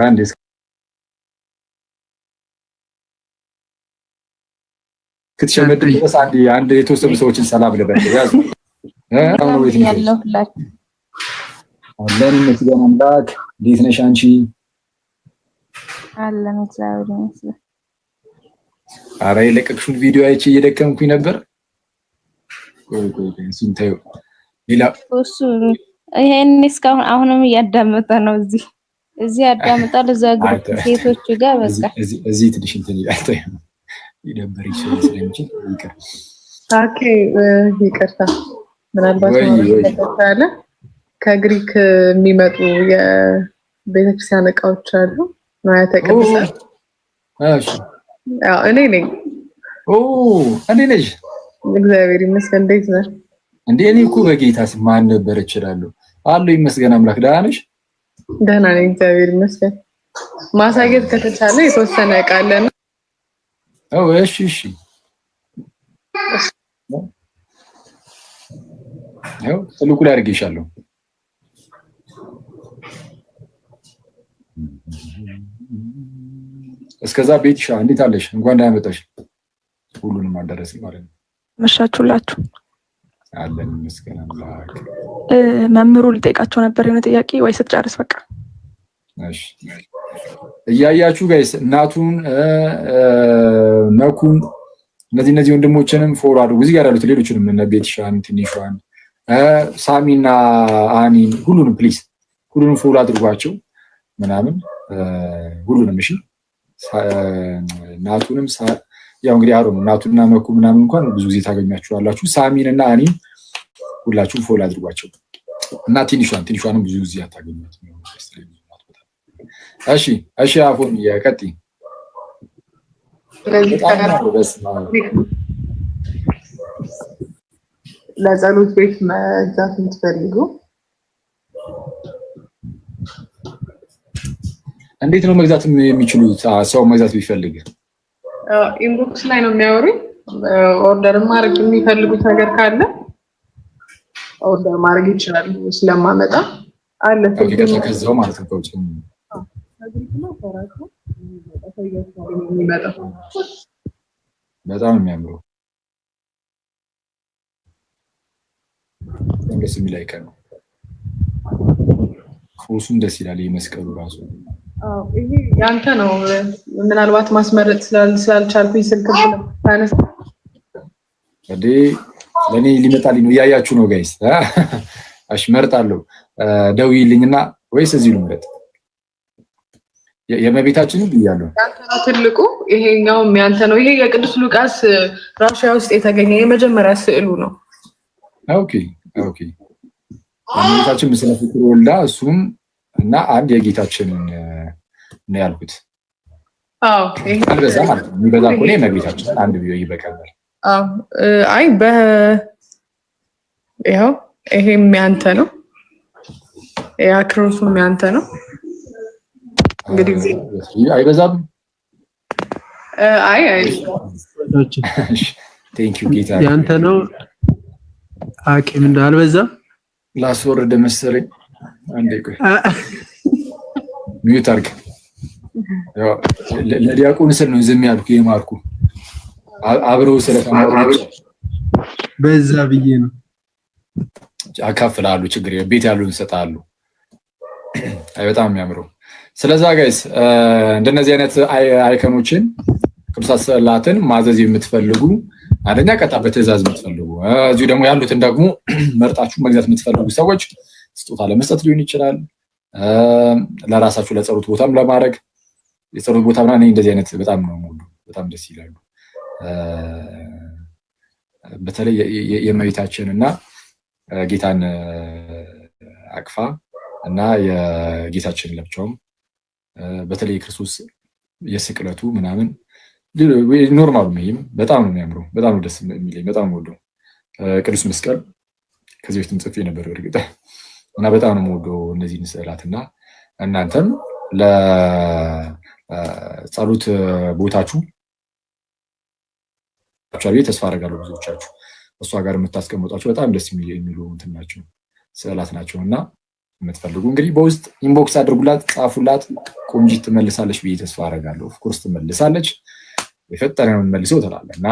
አንድ ክትሸመድ ድረስ አንድ የተወሰኑ ሰዎችን ሰላም ልበል ያዙ ያለሁላችሁ አለን መስገን አምላክ እንዴት ነሽ አንቺ አለን እግዚአብሔር ይመስገን አረ የለቀቅሽውን ቪዲዮ አይቼ እየደከምኩኝ ነበር ቆይ እሱን ተይው ሌላ እሱ ይሄን እስካሁን አሁንም እያዳመጠ ነው እዚህ ያዳምጣል እዛ ግሩፕ ሴቶቹ ጋር በቃ እዚህ ትንሽ እንትን ይላል ይደብር ይችላል ስለሚችል ይቅር ኦኬ ይቅርታ ምናልባት ተከታተለ ከግሪክ የሚመጡ የቤተክርስቲያን እቃዎች አሉ ንዋያተ ቅድሳት እሺ እኔ ነኝ እኔ ነኝ እግዚአብሔር ይመስገን እንዴት ነህ እንዴ እኔ እኮ በጌታ ስም ማን ነበር እችላለሁ አለው ይመስገን አምላክ ደህና ነሽ ደህና ነኝ እግዚአብሔር ይመስገን ማሳየት ከተቻለ የተወሰነ እቃ አለና እሺ ያው ትልቁ ላይ አድርጌሻለሁ እስከዛ ቤትሻ እንዴት አለሽ እንኳን ደህና መጣሽ ሁሉንም አደረስን ማለት ነው መሻችሁላችሁ አለን ይመስገን አምላክ መምሩ ልጠይቃቸው ነበር የሆነ ጥያቄ ወይ ስትጨርስ በቃ እሺ እያያችሁ ጋይስ እናቱን መኩን እነዚህ ወንድሞችንም ፎሎ አድርጉ እዚህ ጋር ያሉት ሌሎችንም እነ ቤትሻን ትንሿን ሳሚና አኒን ሁሉንም ፕሊዝ ሁሉንም ፎሎ አድርጓቸው ምናምን ሁሉንም እሺ እናቱንም ያው እንግዲህ አሮ እናቱና መኩ ምናምን እንኳን ብዙ ጊዜ ታገኛችኋላችሁ ሳሚንና አኒን ሁላችሁም ፎሎ አድርጓቸው እና ትንሿንም ብዙ ጊዜ አታገኙት እሺ አፎን ያቀጥ ለጸሎት ቤት መግዛት የምትፈልጉ እንዴት ነው መግዛት የሚችሉት ሰው መግዛት ቢፈልግ ኢንቦክስ ላይ ነው የሚያወሩኝ ኦርደር ማድረግ የሚፈልጉት ነገር ካለ ኦርደር ማድረግ ይችላሉ ስለማመጣ አለ ከዛው ማለት ነው ከውጭ በጣም የሚያምሩ ደስ የሚል አይቀር ነው ፎሱም ደስ ይላል የመስቀሉ ራሱ ይሄ ያንተ ነው ምናልባት ማስመረጥ ስላልቻልኩኝ ስልክ ታነሳ እንዴ ለኔ ሊመጣልኝ ነው ያያችሁ ነው ጋይስ አሽመርጣለሁ ደውይልኝና ወይስ እዚህ ነው ማለት የመቤታችን ይያሉ ያንተ ትልቁ ይሄኛው ያንተ ነው ይሄ የቅዱስ ሉቃስ ራሽያ ውስጥ የተገኘ የመጀመሪያ ስዕሉ ነው ኦኬ የመቤታችን ምስለ ፍቅር ወልዳ እሱም እና አንድ የጌታችን ነው ያልኩት ይሄ አልበዛ ማለት ነው የሚበዛ ከሆነ የመቤታችን አንድ ቢዮ ይበቃል አይ ያው ይሄም ያንተ ነው ያክሮሱም ያንተ ነው እንግዲህ አይበዛም አይ ቴንክ ዩ ጌታ ያንተ ነው አቂም እንዳልበዛም ላስወርድ መሰለኝ አንዴ ቆይ ሚዩት አድርግ ያው ለዲያቆን ስል ነው ዝም ያልኩ የማርኩ አብረው ስለተማሩ በዛ ብዬ ነው አካፍላሉ ችግር ቤት ያሉን ሰጣሉ አይ በጣም የሚያምረው ስለዛ ጋይስ እንደነዚህ አይነት አይከኖችን ቅዱሳት ስዕላትን ማዘዝ የምትፈልጉ አንደኛ ቀጣ በትዕዛዝ የምትፈልጉ እዚሁ ደግሞ ያሉትን ደግሞ መርጣችሁ መግዛት የምትፈልጉ ሰዎች ስጦታ ለመስጠት ሊሆን ይችላል። ለራሳችሁ ለጸሎት ቦታም ለማድረግ የጸሎት ቦታ ምናምን እንደዚህ አይነት በጣም ነው ሙሉ በጣም ደስ ይላሉ። በተለይ የእመቤታችንና ጌታን አቅፋ እና የጌታችን ለብቻውም በተለይ የክርስቶስ የስቅለቱ ምናምን ኖርማሉ ነው በጣም ነው የሚያምረው። በጣም ነው ደስ የሚለኝ። በጣም ነው ወደው ቅዱስ መስቀል ከዚህ በፊትም ጽፌ ነበር እርግጥ እና በጣም ነው የምወደው እነዚህን ስዕላትና እናንተም ለጸሎት ቦታችሁ አቻሪ ተስፋ አደርጋለሁ ብዙዎቻችሁ እሷ ጋር የምታስቀምጧቸው በጣም ደስ የሚሉ እንትን ናቸው ስዕላት ናቸውና የምትፈልጉ እንግዲህ በውስጥ ኢንቦክስ አድርጉላት፣ ጻፉላት። ቆንጂት ትመልሳለች ብዬ ተስፋ አደርጋለሁ። ኦፍ ኮርስ ትመልሳለች። የፈጠረውን መልሰው ትላለና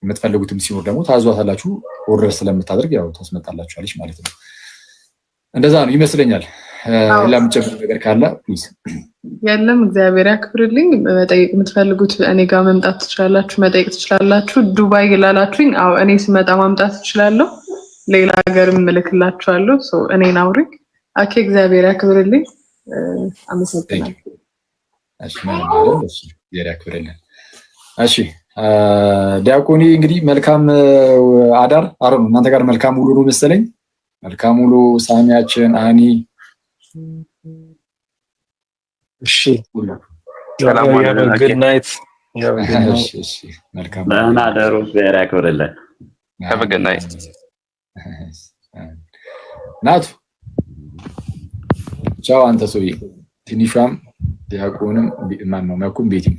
የምትፈልጉትም ሲኖር ደግሞ ታዟታላችሁ። ኦርደር ስለምታደርግ ያው ታስመጣላችኋለች ማለት ነው። እንደዛ ነው ይመስለኛል። ሌላም ጨምር ነገር ካለ ፕሊዝ። የለም እግዚአብሔር ያክብርልኝ። መጠየቅ የምትፈልጉት እኔ ጋር መምጣት ትችላላችሁ፣ መጠየቅ ትችላላችሁ። ዱባይ ይላላችሁኝ፣ አዎ እኔ ስመጣ ማምጣት ትችላለሁ። ሌላ ሀገርም እልክላችኋለሁ። እኔን አውሪኝ። አኬ እግዚአብሔር ያክብርልኝ። አመሰግናለሁ። እሺ ማለት እሺ ያክብርልኝ። እሺ ዲያቆኒ እንግዲህ መልካም አዳር አረኑ እናንተ ጋር መልካም ውሎ ነው መሰለኝ። መልካም ውሎ ሳሚያችን አኒ። እሺ ሰላም ጉድ ናይት። እሺ መልካም ደህና አደሩ። እግዚአብሔር ያክብርልኝ። have a good night ናቱ ቻው። አንተ ሰውዬ ትንሿም ዲያቆንም ማን ነው መኩም ቤቲም